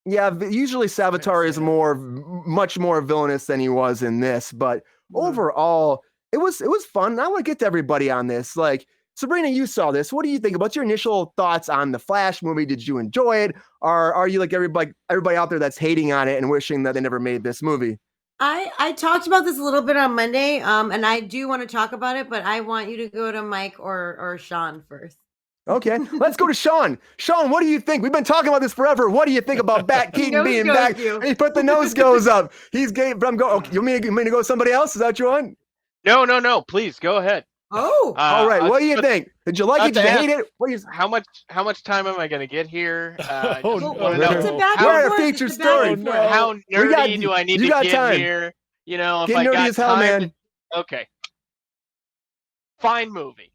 Yeah, usually Savitar is much more villainous than he was in this. But overall, it was fun. I want to get to everybody on this. Like, Sabrina, you saw this. What do you think? What's your initial thoughts on the Flash movie? Did you enjoy it? Or are you like everybody out there that's hating on it and wishing that they never made this movie? I talked about this a little bit on Monday, and I do want to talk about it, but I want you to go to Mike or Sean first. Okay, let's go to Sean. Sean, what do you think? We've been talking about this forever. What do you think about Bat Keaton being back? He put the nose goes up. He's gay, but I'm going. Okay, you mean to go somebody else? Is that what you want? No. Please go ahead. Oh, all right. What do you think? Did you like it? Did you hate it? How much time am I going to get here? We're a feature story. How nerdy do I need to get here? You know, if get I nerdy got as hell, time. man. Okay. Fine movie.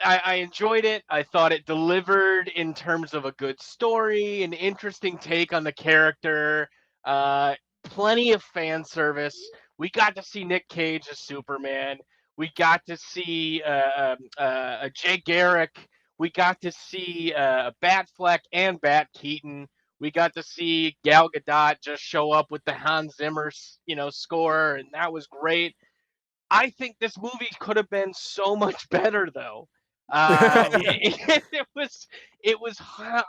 I enjoyed it. I thought it delivered in terms of a good story, an interesting take on the character, plenty of fan service. We got to see Nick Cage as Superman. We got to see Jay Garrick. We got to see Batfleck and Bat Keaton. We got to see Gal Gadot just show up with the Hans Zimmer, score, and that was great. I think this movie could have been so much better, though. It was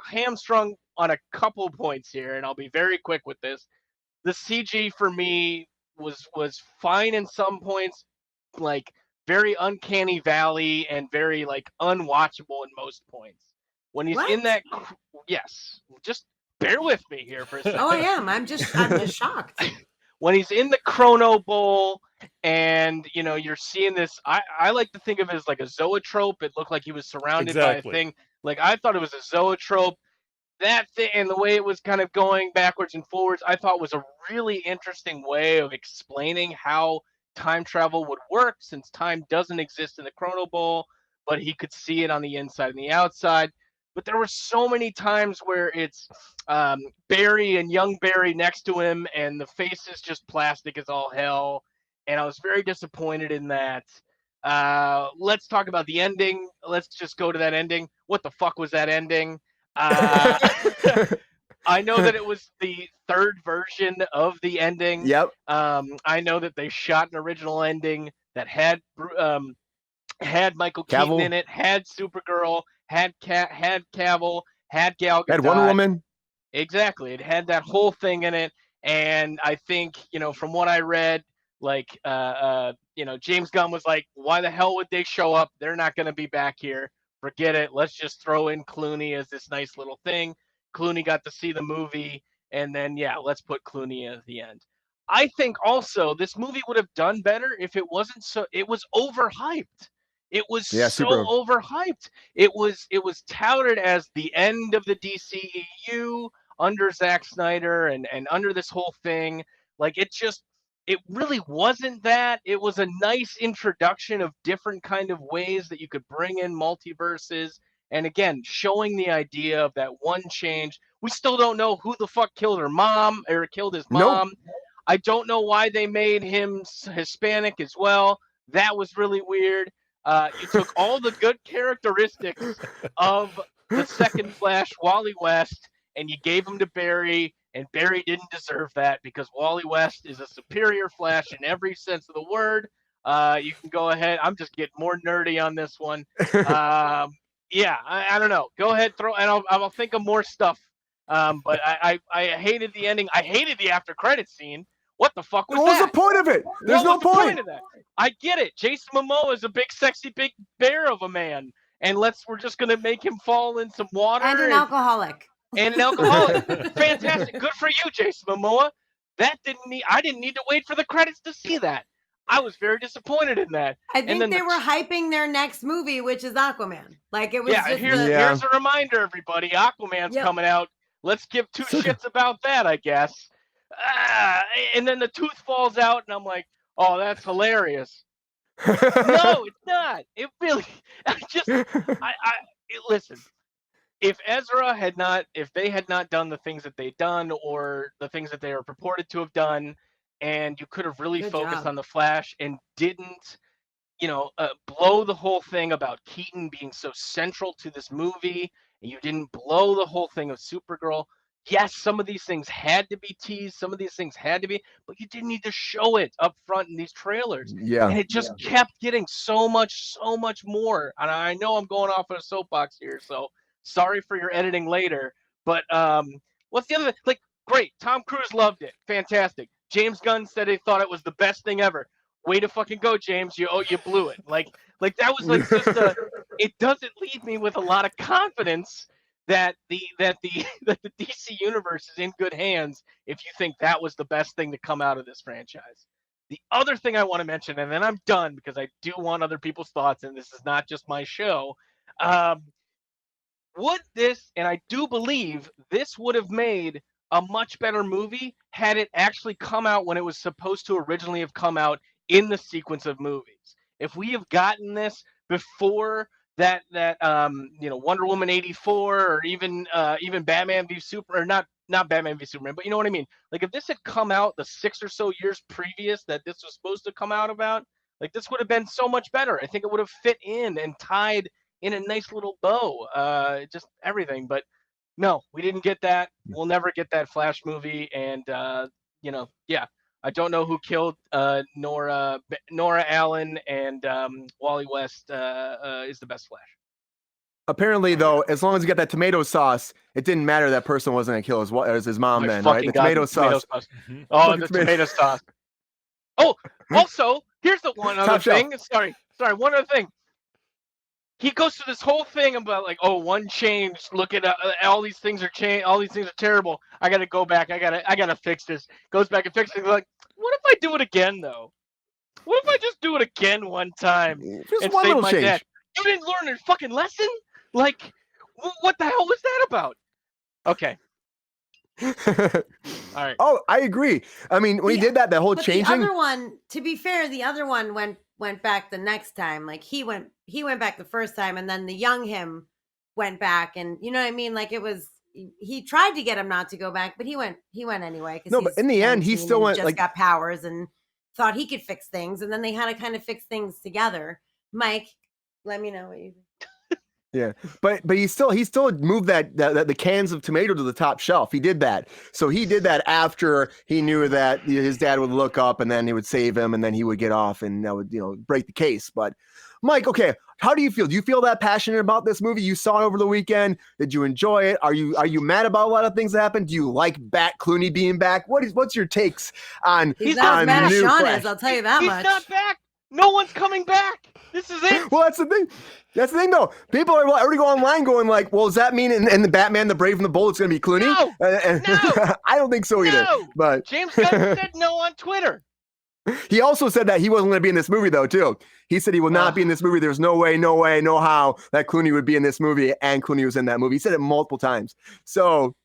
hamstrung on a couple points here, and I'll be very quick with this. The CG for me was fine in some points, like very uncanny valley and very like unwatchable in most points. When he's in that, yes, just bear with me here for a second. Oh, I am. I'm just shocked. When he's in the Chrono Bowl and, you're seeing this, I like to think of it as like a zoetrope. It looked like he was surrounded by a thing. Like, I thought it was a zoetrope. That thing and the way it was kind of going backwards and forwards, I thought was a really interesting way of explaining how time travel would work, since time doesn't exist in the Chrono Bowl, but he could see it on the inside and the outside. But there were so many times where it's Barry and young Barry next to him, and the face is just plastic as all hell. And I was very disappointed in that. Let's talk about the ending. Let's just go to that ending. What the fuck was that ending? I know that it was the third version of the ending. Yep. I know that they shot an original ending that had Michael Keaton in it, had Supergirl, had Cavill, had Gal Gadot. Had Wonder Woman. Exactly. It had that whole thing in it. And I think, from what I read, like, James Gunn was like, why the hell would they show up? They're not going to be back here. Forget it. Let's just throw in Clooney as this nice little thing. Clooney got to see the movie. And then, let's put Clooney at the end. I think also this movie would have done better if it wasn't so, it was overhyped. It was overhyped. It was touted as the end of the DCEU under Zack Snyder and under this whole thing. Like, it really wasn't that. It was a nice introduction of different kind of ways that you could bring in multiverses. And again, showing the idea of that one change. We still don't know who the fuck killed his mom. Nope. I don't know why they made him Hispanic as well. That was really weird. You took all the good characteristics of the second Flash, Wally West, and you gave him to Barry, and Barry didn't deserve that because Wally West is a superior Flash in every sense of the word. You can go ahead. I'm just getting more nerdy on this one. Yeah, I don't know. Go ahead, throw, and I'll think of more stuff. But I hated the ending. I hated the after credit scene. What the fuck was that? What was the point of it? There's no point of that. I get it. Jason Momoa is a big, sexy, big bear of a man, and we're just gonna make him fall in some water and an alcoholic. And an alcoholic. Fantastic. Good for you, Jason Momoa. I didn't need to wait for the credits to see that. I was very disappointed in that. I think they were hyping their next movie, which is Aquaman. Like it was. Yeah, here's a reminder, everybody. Aquaman's coming out. Let's give two shits about that, I guess. And then the tooth falls out, and I'm like, oh, that's hilarious. No, it's not. It really. Listen. If they had not done the things that they'd done, or the things that they were purported to have done, and you could have really focused on the Flash and didn't, blow the whole thing about Keaton being so central to this movie, and you didn't blow the whole thing of Supergirl. Yes, some of these things had to be teased, some of these things had to be, but you didn't need to show it up front in these trailers. Yeah. And it just kept getting so much more. And I know I'm going off on a soapbox here, so sorry for your editing later. But what's the other thing? Great, Tom Cruise loved it. Fantastic. James Gunn said he thought it was the best thing ever. Way to fucking go, James. You blew it. Like that was just it doesn't leave me with a lot of confidence that the DC universe is in good hands if you think that was the best thing to come out of this franchise. The other thing I want to mention, and then I'm done because I do want other people's thoughts, and this is not just my show. Would this, and I do believe this would have made a much better movie had it actually come out when it was supposed to originally have come out in the sequence of movies. If we have gotten this before that Wonder Woman 84 or even Batman v Super, or not Batman v Superman, but you know what I mean. Like if this had come out the 6 or so years previous that this was supposed to come out about, like this would have been so much better. I think it would have fit in and tied in a nice little bow, just everything. But no, we didn't get that. We'll never get that Flash movie. And I don't know who killed Nora Allen, and Wally West is the best Flash. Apparently, though, as long as you got that tomato sauce, it didn't matter that person wasn't going to kill his mom then, right? The tomato sauce. Mm-hmm. Oh, the tomato sauce. Oh, also, here's the one other thing. Sorry, one other thing. He goes through this whole thing about one change. Look at all these things are changed. All these things are terrible. I got to go back. I gotta fix this. Goes back and fixes it. Like, what if I do it again though? What if I just do it again one time just and one save little my change. dad? You didn't learn a fucking lesson? Like, what the hell was that about? Okay. All right. Oh, I agree. I mean, when he did that whole changing. The other one, to be fair, the other one went back the next time. Like he went back the first time, and then the young him went back, and you know what I mean. Like it was, he tried to get him not to go back, but he went anyway. No, but in the end, he still went. Just got powers and thought he could fix things, and then they had to kind of fix things together. Mike, let me know what you think. Yeah, but he still moved that the cans of tomato to the top shelf. He did that. So he did that after he knew that his dad would look up and then he would save him and then he would get off and that would break the case. But Mike, okay, how do you feel? Do you feel that passionate about this movie? You saw it over the weekend. Did you enjoy it? Are you mad about a lot of things that happened? Do you like Clooney being back? What's your takes on? He's not as bad as Sean is. I'll tell you that much. He's not back. No one's coming back. This is it. Well, that's the thing. That's the thing, though. People are already going online going like, well, does that mean in the Batman, the Brave and the Bold, it's going to be Clooney? No. I don't think so either. No. But James Gunn said no on Twitter. He also said that he wasn't going to be in this movie, though, too. He said he will not be in this movie. There's no way, no how that Clooney would be in this movie, and Clooney was in that movie. He said it multiple times. So,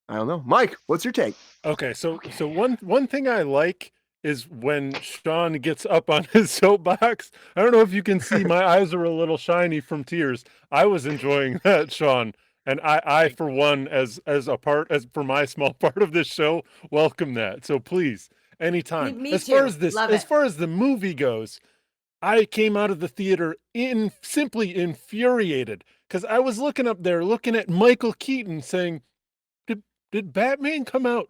I don't know. Mike, what's your take? Okay, so one thing I like is when Sean gets up on his soapbox. I don't know if you can see, my eyes are a little shiny from tears. I was enjoying that, Sean. And I for one, as for my small part of this show, welcome that. So please, anytime. Me As far too. as this, Love as it. far as the movie goes, I came out of the theater simply infuriated because I was looking up there, looking at Michael Keaton saying, did Batman come out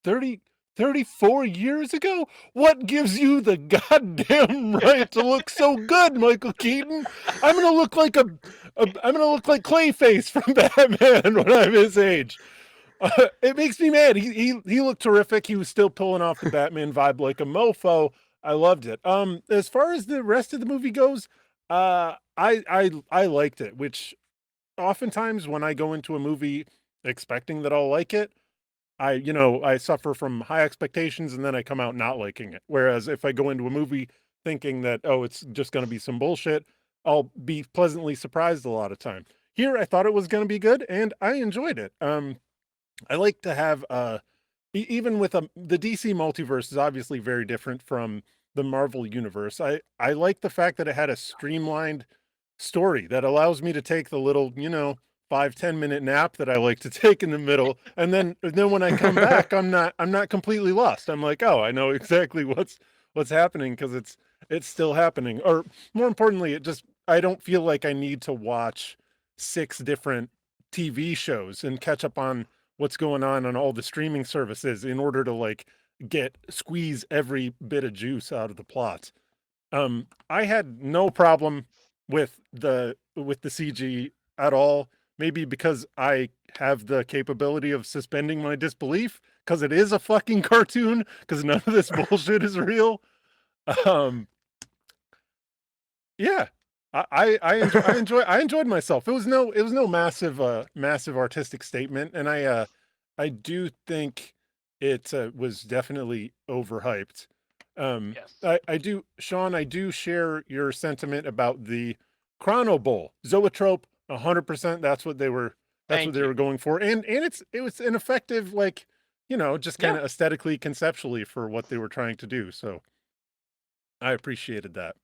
34 years ago? What gives you the goddamn right to look so good, Michael Keaton? I'm gonna look like I'm gonna look like Clayface from Batman when I'm his age. It makes me mad. He looked terrific. He was still pulling off the Batman vibe like a mofo. I loved it. As far as the rest of the movie goes, I liked it, which oftentimes when I go into a movie expecting that I'll like it, I suffer from high expectations and then I come out not liking it. Whereas if I go into a movie thinking that, oh, it's just going to be some bullshit, I'll be pleasantly surprised a lot of time. Here, I thought it was going to be good and I enjoyed it. I like to have, even with the DC multiverse is obviously very different from the Marvel universe. I like the fact that it had a streamlined story that allows me to take the little, 5-10 minute nap that I like to take in the middle. And then when I come back, I'm not completely lost. I'm like, oh, I know exactly what's happening because it's still happening. Or more importantly, I don't feel like I need to watch 6 different TV shows and catch up on what's going on all the streaming services in order to squeeze every bit of juice out of the plot. I had no problem with the CG at all. Maybe because I have the capability of suspending my disbelief because it is a fucking cartoon because none of this bullshit is real. Yeah, I enjoyed myself. It was no massive artistic statement, and I do think it was definitely overhyped. Yes. I do, Sean, I do share your sentiment about the Chrono Bowl. Zoetrope, 100%. That's what they were going for. And it was an effective, just kind of aesthetically, conceptually for what they were trying to do. So I appreciated that.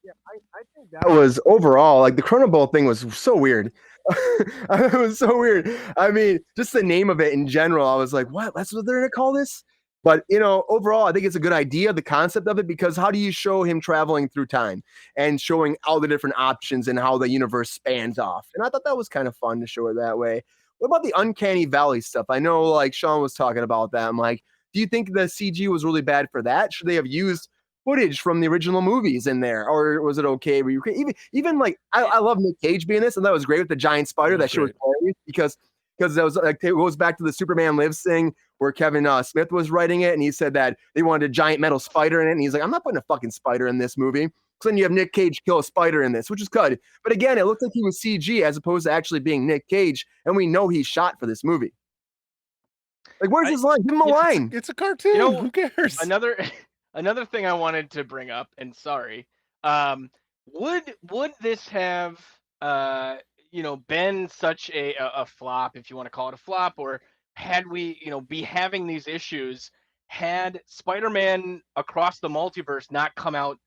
Yeah, I think that was overall, like the Chrono Bowl thing was so weird. It was so weird. I mean, just the name of it in general, I was like, what? That's what they're gonna call this? But overall, I think it's a good idea, the concept of it, because how do you show him traveling through time and showing all the different options and how the universe spans off? And I thought that was kind of fun to show it that way. What about the Uncanny Valley stuff? I know, like Sean was talking about that. I'm like, do you think the CG was really bad for that? Should they have used footage from the original movies in there, or was it okay? Were you even like I love Nick Cage being this, and that was great with the giant spider. That shit was hilarious because that was like it goes back to the Superman Lives thing where Kevin Smith was writing it, and he said that they wanted a giant metal spider in it, and he's like, I'm not putting a fucking spider in this movie. So then you have Nick Cage kill a spider in this, which is good. But again, it looked like he was CG as opposed to actually being Nick Cage, and we know he's shot for this movie. Like, where's his line? Give him a line. It's a cartoon. Who cares? Another thing I wanted to bring up, and sorry, would this have been such a flop, if you want to call it a flop, or had we be having these issues had Spider-Man Across the Multiverse not come out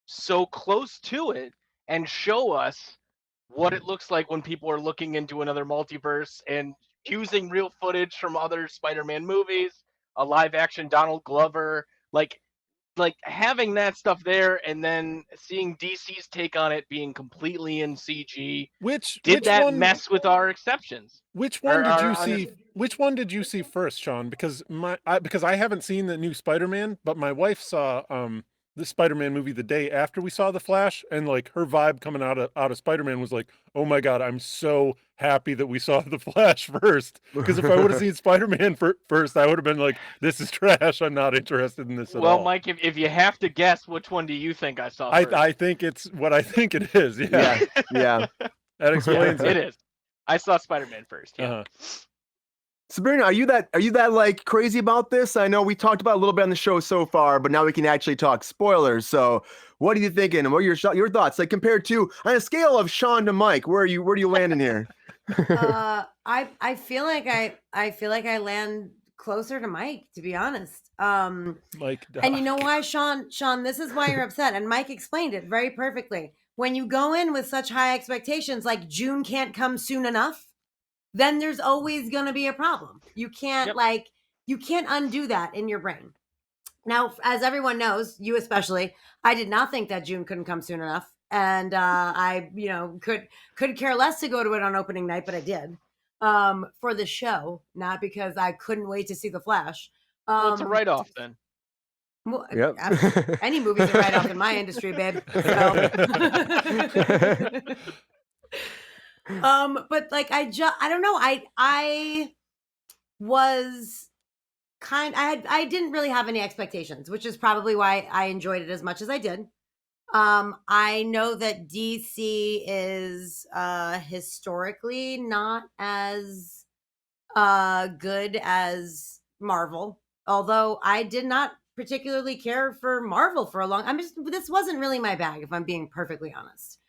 so close to it and show us what it looks like when people are looking into another multiverse and using real footage from other Spider-Man movies, a live action Donald Glover, like having that stuff there and then seeing DC's take on it being completely in CG. Which mess with our exceptions? Which one did you see? Which one did you see first, Sean? Because I haven't seen the new Spider-Man, but my wife saw the Spider-Man movie the day after we saw The Flash, and like her vibe coming out of Spider-Man was like, oh my God, I'm so happy that we saw The Flash first. Because if I would have seen Spider-Man first, I would have been like, this is trash. I'm not interested in this at all. Well, Mike, if you have to guess, which one do you think I saw first? I think it's what I think it is. Yeah. Yeah. That explains it. It is. I saw Spider-Man first. Yeah. Uh-huh. Sabrina, are you that like crazy about this? I know we talked about it a little bit on the show so far, but now we can actually talk spoilers. So, what are you thinking? What are your thoughts? Like compared to on a scale of Sean to Mike, where do you land in here? I feel like I land closer to Mike, to be honest. Mike, and you know why, Sean, this is why you're upset. And Mike explained it very perfectly. When you go in with such high expectations, like June can't come soon enough, then there's always going to be a problem. You can't you can't undo that in your brain. Now, as everyone knows, you especially, I did not think that June couldn't come soon enough, and I, could care less to go to it on opening night, but I did for the show, not because I couldn't wait to see The Flash. Well, it's a write-off then. Well, Yep. any movie's a write-off in my industry, babe. So. But like I don't know. I was I didn't really have any expectations, which is probably why I enjoyed it as much as I did. I know that DC is historically not as good as Marvel, although I did not particularly care for Marvel for a long. This wasn't really my bag, if I'm being perfectly honest.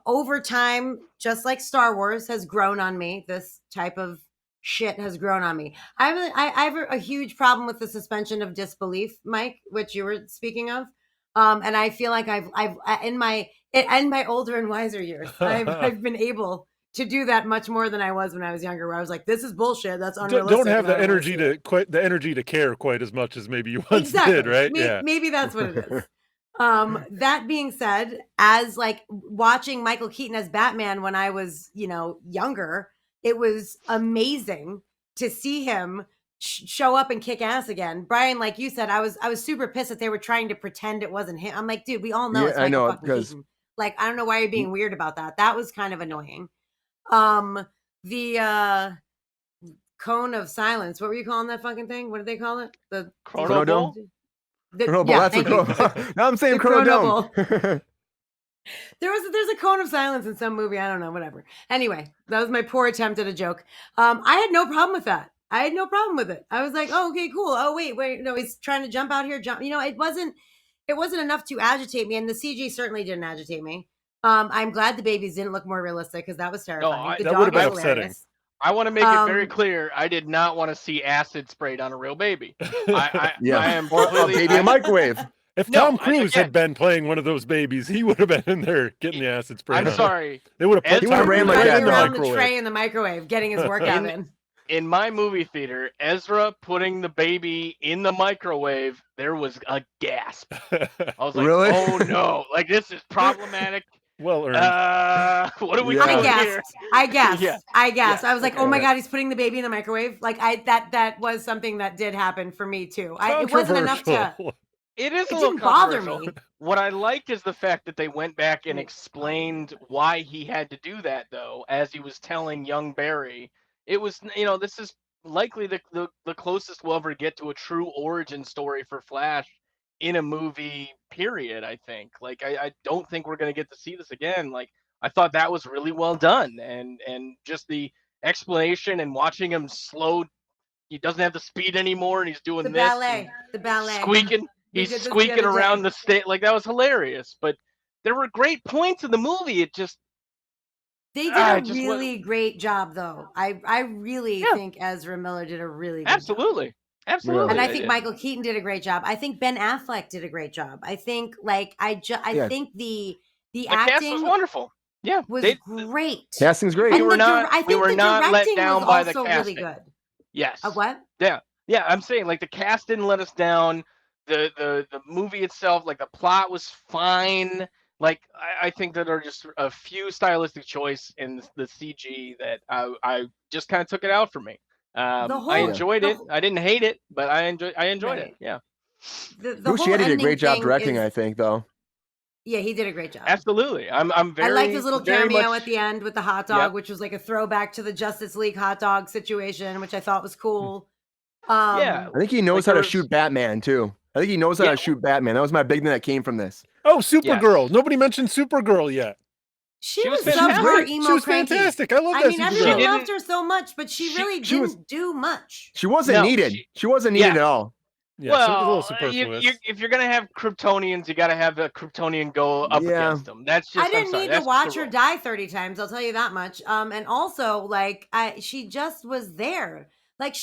Over time, just like Star Wars has grown on me, this type of shit has grown on me. I have a huge problem with the suspension of disbelief, Mike, which you were speaking of. And I feel like I've in my older and wiser years, I've been able to do that much more than I was when I was younger, where I was like, this is bullshit. That's unrealistic. Don't have the energy to care quite as much as maybe you once did, right? Maybe that's what it is. That being said, as like watching Michael Keaton as Batman when I was, younger, it was amazing to see him show up and kick ass again. Brian, like you said, I was super pissed that they were trying to pretend it wasn't him. I'm like, dude, we all know it's Michael fucking Keaton. Like, I don't know why you're being weird about that. That was kind of annoying. The cone of silence. What were you calling that fucking thing? What did they call it? The Chronodome? That's what now I'm saying Chronodome. There's a cone of silence in some movie. I don't know, whatever. Anyway, that was my poor attempt at a joke. I had no problem with that. I had no problem with it. I was like, oh, okay, cool. Oh, wait, no, he's trying to jump out here. It wasn't enough to agitate me, and the CG certainly didn't agitate me. I'm glad the babies didn't look more realistic because that was terrifying. That would have been upsetting. I want to make it very clear. I did not want to see acid sprayed on a real baby. I am completely, baby in a microwave. If Tom Cruise had been playing one of those babies, he would have been in there getting the acid spray. I'm sorry. They would have put Tom Cruise right in the microwave. The tray in the microwave, getting his workout in. In my movie theater, Ezra putting the baby in the microwave, there was a gasp. I was like, really? Oh no, like this is problematic. Well earned. What are we doing here? I gasped. Yeah. I was like, oh my God, he's putting the baby in the microwave. Like that was something that did happen for me too. It wasn't enough to. It didn't bother me. What I liked is the fact that they went back and explained why he had to do that, though, as he was telling young Barry. It was, this is likely the closest we'll ever get to a true origin story for Flash in a movie, period, I think. Like, I don't think we're going to get to see this again. Like, I thought that was really well done. And just the explanation and watching him slow. He doesn't have the speed anymore, and he's doing the ballet. Squeaking. He's squeaking around the state. Like, that was hilarious. But there were great points in the movie. It just... They did a really great job, though. I really think Ezra Miller did a really good job. Absolutely. And I think Michael Keaton did a great job. I think Ben Affleck did a great job. I think, think the acting cast was wonderful. Yeah, was great. Casting's great. We were not let down by the casting. Really good. Yes. What? Yeah. I'm saying, like, the cast didn't let us down. The movie itself, like, the plot was fine. Like, I think that there are just a few stylistic choice in the CG that I just kind of took it out for me. I enjoyed it. I didn't hate it, but I enjoyed it. Yeah. Bruce did a great job directing, I think, though. Yeah, he did a great job. Absolutely. I'm very. I liked his little cameo at the end with the hot dog, which was like a throwback to the Justice League hot dog situation, which I thought was cool. I think he knows how to shoot Batman too. I think he knows how to shoot Batman. That was my big thing that came from this. Oh, Supergirl. Nobody mentioned Supergirl yet. She was super emo. She was fantastic. I love that. Everyone loved her so much, but she really didn't do much. She wasn't needed. She wasn't needed at all. Yeah, well, if you're gonna have Kryptonians, you got to have a Kryptonian go up against them. That's just. I didn't need to watch her die 30 times. I'll tell you that much. And also, like, she just was there. Like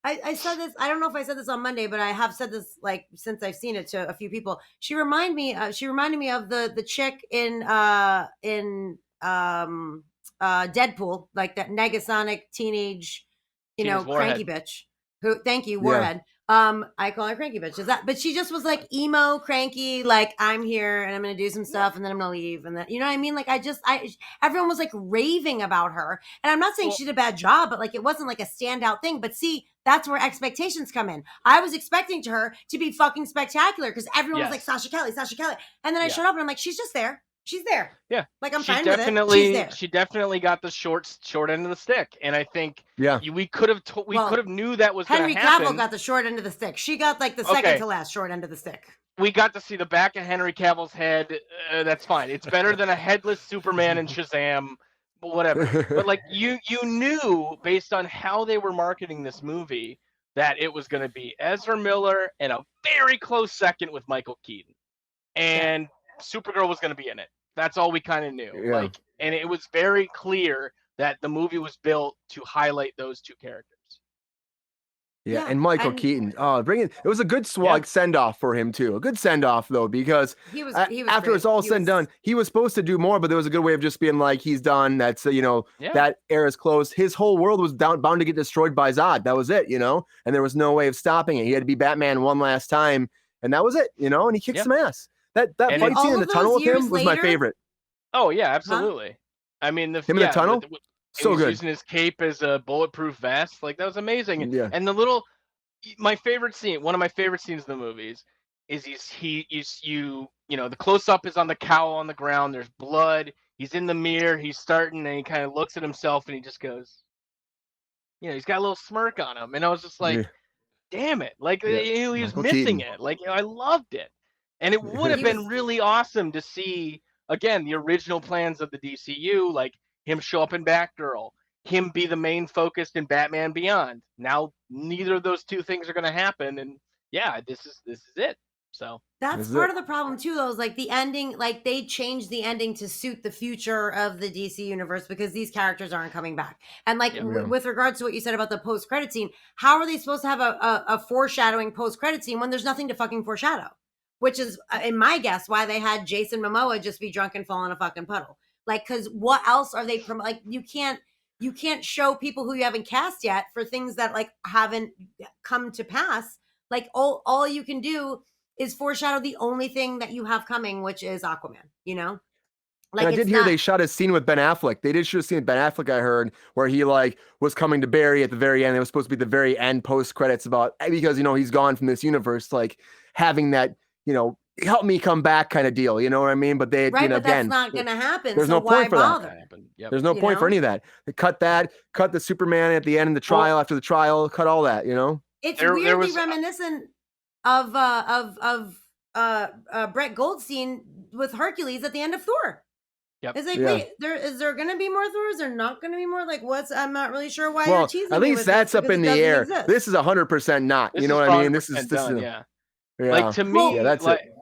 I said this. I don't know if I said this on Monday, but I have said this like since I've seen it to a few people. She reminded me of the chick in Deadpool, like that Negasonic teenage, cranky bitch. Warhead. I call her cranky bitch. Is that? But she just was like emo, cranky. Like I'm here and I'm gonna do some stuff and then I'm gonna leave and then you know what I mean. Like everyone was like raving about her, and I'm not saying she did a bad job, but like it wasn't like a standout thing. But see, that's where expectations come in. I was expecting her to be fucking spectacular because everyone was like Sasha Kelly, and then I showed up and I'm like, she's just there. She's there. Yeah. Like I'm fine with it. She's there. She definitely got the short end of the stick, and I think we could have knew that was going to happen. Henry Cavill got the short end of the stick. She got like the second to last short end of the stick. We got to see the back of Henry Cavill's head. That's fine. It's better than a headless Superman and Shazam, whatever. But like you knew based on how they were marketing this movie that it was going to be Ezra Miller and a very close second with Michael Keaton, and Supergirl was going to be in it. That's all we kind of knew. Yeah. Like, and it was very clear that the movie was built to highlight those two characters. Yeah, and Michael Keaton. Oh, it was a good send off for him too. A good send off though, because he was after it's all said and done, he was supposed to do more, but there was a good way of just being like, he's done. That's that era's closed. His whole world was bound to get destroyed by Zod. That was it, and there was no way of stopping it. He had to be Batman one last time, and that was it, and he kicked some ass. That fight scene in the tunnel with him was my favorite. Oh yeah, absolutely. Huh? I mean, him in the tunnel. So good. Using his cape as a bulletproof vest, like that was amazing. And the one of my favorite scenes in the movies is the close up is on the cowl on the ground. There's blood. He's in the mirror. He's starting, and he kind of looks at himself, and he just goes, he's got a little smirk on him, and I was just like, damn it, like he was missing it. Like I loved it, and it would have been really awesome to see again the original plans of the DCU, like him show up in Batgirl, him be the main focus in Batman Beyond. Now neither of those two things are going to happen, and this is it. So that's part of the problem too, though, is like the ending, like they changed the ending to suit the future of the DC universe because these characters aren't coming back. And like with regards to what you said about the post-credit scene, how are they supposed to have a foreshadowing post-credit scene when there's nothing to fucking foreshadow? Which is, in my guess, why they had Jason Momoa just be drunk and fall in a fucking puddle. Like, because what else are they like? You can't show people who you haven't cast yet for things that like haven't come to pass. Like all you can do is foreshadow the only thing that you have coming, which is Aquaman. Like, and I did hear they shot a scene with Ben Affleck. They did shoot a scene with Ben Affleck, I heard, where he like was coming to Barry at the very end. It was supposed to be the very end post credits because he's gone from this universe, like having that help me come back kind of deal. You know what I mean? But they, but that's not going to happen. There's no point for that. There's no point for any of that. They cut the Superman at the end of the trial, after the trial, cut all that. It's weirdly reminiscent of Brett Goldstein with Hercules at the end of Thor. Yep. It's like, wait, is there going to be more Thors? There not going to be more? Like, I'm not really sure why you're teasing at me least with that's this up in the air. Exist. This is 100% not. This you know what I mean? This is done, yeah. Like to me, that's like, it.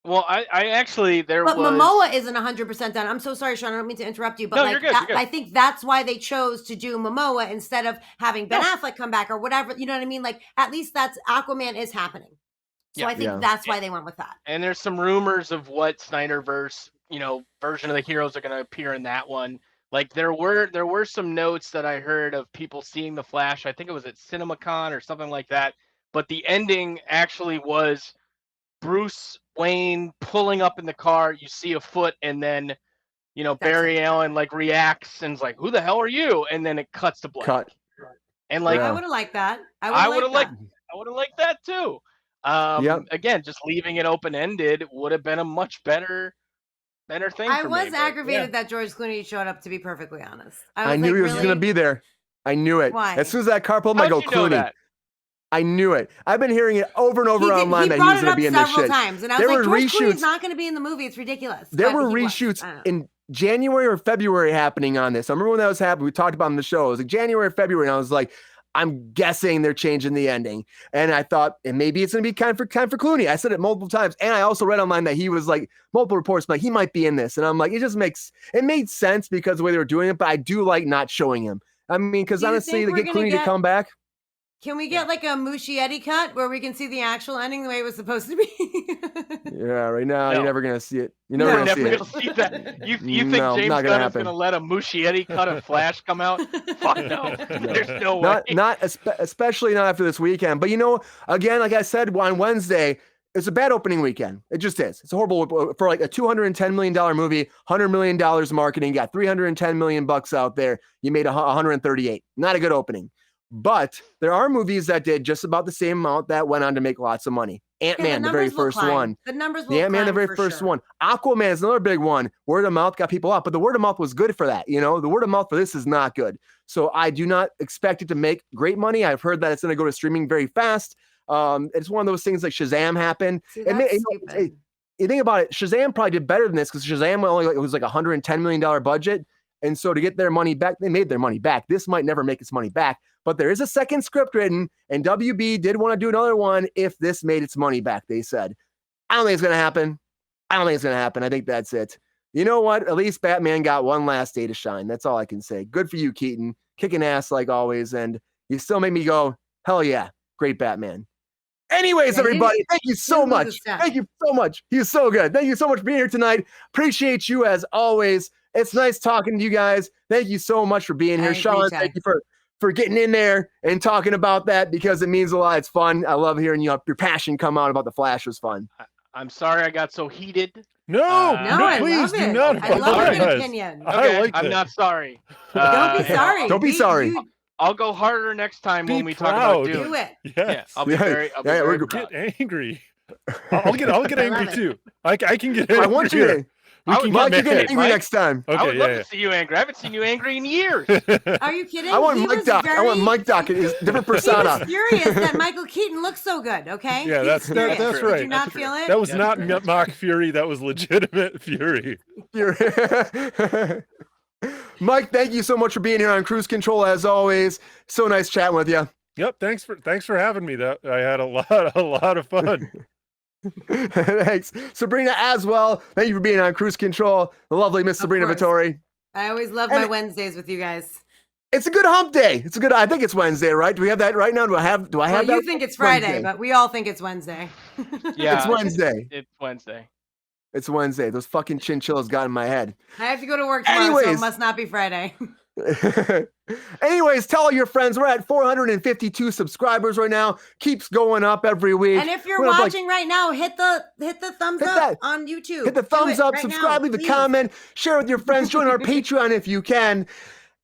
Well, I actually but Momoa isn't 100% done. I'm so sorry, Sean. I don't mean to interrupt you, but you're good. I think that's why they chose to do Momoa instead of having Ben Affleck come back or whatever. You know what I mean? Like at least that's Aquaman is happening. So I think that's why they went with that. And there's some rumors of what Snyderverse, version of the heroes are going to appear in that one. Like there were some notes that I heard of people seeing the Flash. I think it was at CinemaCon or something like that. But the ending actually was Bruce Wayne pulling up in the car. You see a foot, and then Barry Allen like reacts and is like, "Who the hell are you?" And then it cuts to black. And like I would have liked that. I would have liked that too. Again, just leaving it open ended would have been a much better thing. I was aggravated that George Clooney showed up. To be perfectly honest, I knew he was going to be there. I knew it. Why? As soon as that car pulled, I go, Clooney. I knew it. I've been hearing it over and over online that he was going to be in this shit. Several times, and I was like, George Clooney's not going to be in the movie. It's ridiculous. There were reshoots in January or February happening on this. I remember when that was happening. We talked about it on the show. It was like January or February, and I was like, I'm guessing they're changing the ending. And I thought, and maybe it's going to be time for Clooney. I said it multiple times. And I also read online that he was like, multiple reports, like he might be in this. And I'm like, it made sense because of the way they were doing it, but I do like not showing him. I mean, because honestly, to get Clooney to come back. Can we get like a Muschietti cut where we can see the actual ending the way it was supposed to be? Yeah, right now No. you're never gonna see it. You're You're never never gonna see gonna it. see that. You think No, James not gonna Gunn is happen. gonna let a Muschietti cut of Flash come out? Fuck no. There's no way. Especially not after this weekend. But again, like I said on Wednesday, it's a bad opening weekend. It just is. It's horrible for like a $210 million movie, $100 million marketing. You got $310 million out there. You made 138. Not a good opening. But there are movies that did just about the same amount that went on to make lots of money. Ant-Man, the very first one. The numbers will Ant-Man, the climb very for first sure. one. Aquaman is another big one. Word of mouth got people up, but the word of mouth was good for that. The word of mouth for this is not good. So I do not expect it to make great money. I've heard that it's going to go to streaming very fast. It's one of those things like Shazam happened. See, that's stupid. You think about it, Shazam probably did better than this because Shazam it was like a $110 million budget. And so to get their money back, they made their money back. This might never make its money back, but there is a second script written, and WB did want to do another one if this made its money back, they said. I don't think it's going to happen. I think that's it. You know what? At least Batman got one last day to shine. That's all I can say. Good for you, Keaton. Kicking ass like always, and you still make me go, hell yeah, great Batman. Anyways, everybody, thank you so much. Thank you so much. He's so good. Thank you so much for being here tonight. Appreciate you as always. It's nice talking to you guys. Thank you so much for being here. Sean, thank you for getting in there and talking about that because it means a lot. It's fun. I love hearing your passion come out about the Flash. Was fun. I'm sorry I got so heated. No, please do not. I love your opinion. Okay, I'm not sorry. Don't be sorry. Don't be sorry. I'll go harder next time when we talk proud. about Dune. Do it. Yes. I'll be very proud. Get angry. I'll get angry too. I can get angry. I want you to. Mike, you get angry next time. Okay, I would love to see you angry. I haven't seen you angry in years. Are you kidding? I want Mike Doc. I want Mike Doc. It's a different persona. He was furious that Michael Keaton looks so good. Okay. Yeah, that's right. Did you not feel it? That was not mock fury. That was legitimate fury. Mike, thank you so much for being here on Kruse Control as always. So nice chatting with you. Yep. Thanks for having me. That I had a lot of fun. Thanks, Sabrina, as well. Thank you for being on Kruse Control. The lovely Miss Sabrina Vittori. I always love my Wednesdays with you guys. It's a good hump day. I think it's Wednesday, right? Do we have that right now? Do I have well, that? You think it's Friday, Wednesday. But we all think it's Wednesday. Yeah, it's Wednesday. It's Wednesday. It's Wednesday. Those fucking chinchillas got in my head. I have to go to work tomorrow, so it must not be Friday. Anyways, tell all your friends. We're at 452 subscribers right now. Keeps going up every week. And if you're watching right now, hit the thumbs up on YouTube. Hit the thumbs up, subscribe, leave a comment, share with your friends, join our Patreon if you can.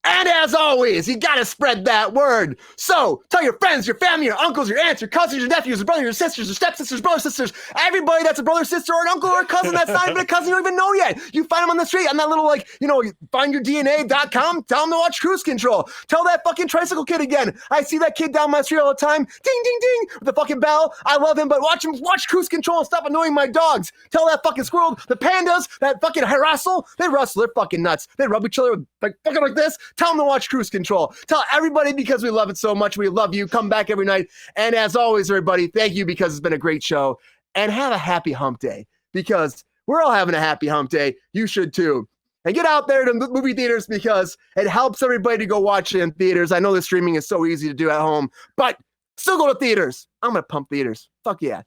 And as always, you gotta spread that word. So tell your friends, your family, your uncles, your aunts, your cousins, your nephews, your brothers, your sisters, your stepsisters, brothers, sisters, everybody that's a brother, sister, or an uncle, or a cousin that's not even a cousin you don't even know yet. You find them on the street on that little, findyourdna.com. Tell them to watch Kruse Control. Tell that fucking tricycle kid again. I see that kid down my street all the time. Ding, ding, ding, with the fucking bell. I love him, but watch Kruse Control and stop annoying my dogs. Tell that fucking squirrel, the pandas, that fucking rustle. They rustle. They're fucking nuts. They rub each other with fucking like this. Tell them to watch Kruse Control. Tell everybody because we love it so much. We love you. Come back every night. And as always, everybody, thank you because it's been a great show. And have a happy hump day because we're all having a happy hump day. You should too. And get out there to the movie theaters because it helps everybody to go watch it in theaters. I know the streaming is so easy to do at home, but still go to theaters. I'm going to pump theaters. Fuck yeah.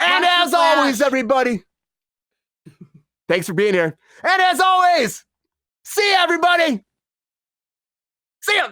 And as always, everybody, thanks for being here. And as always, see you, everybody. See ya!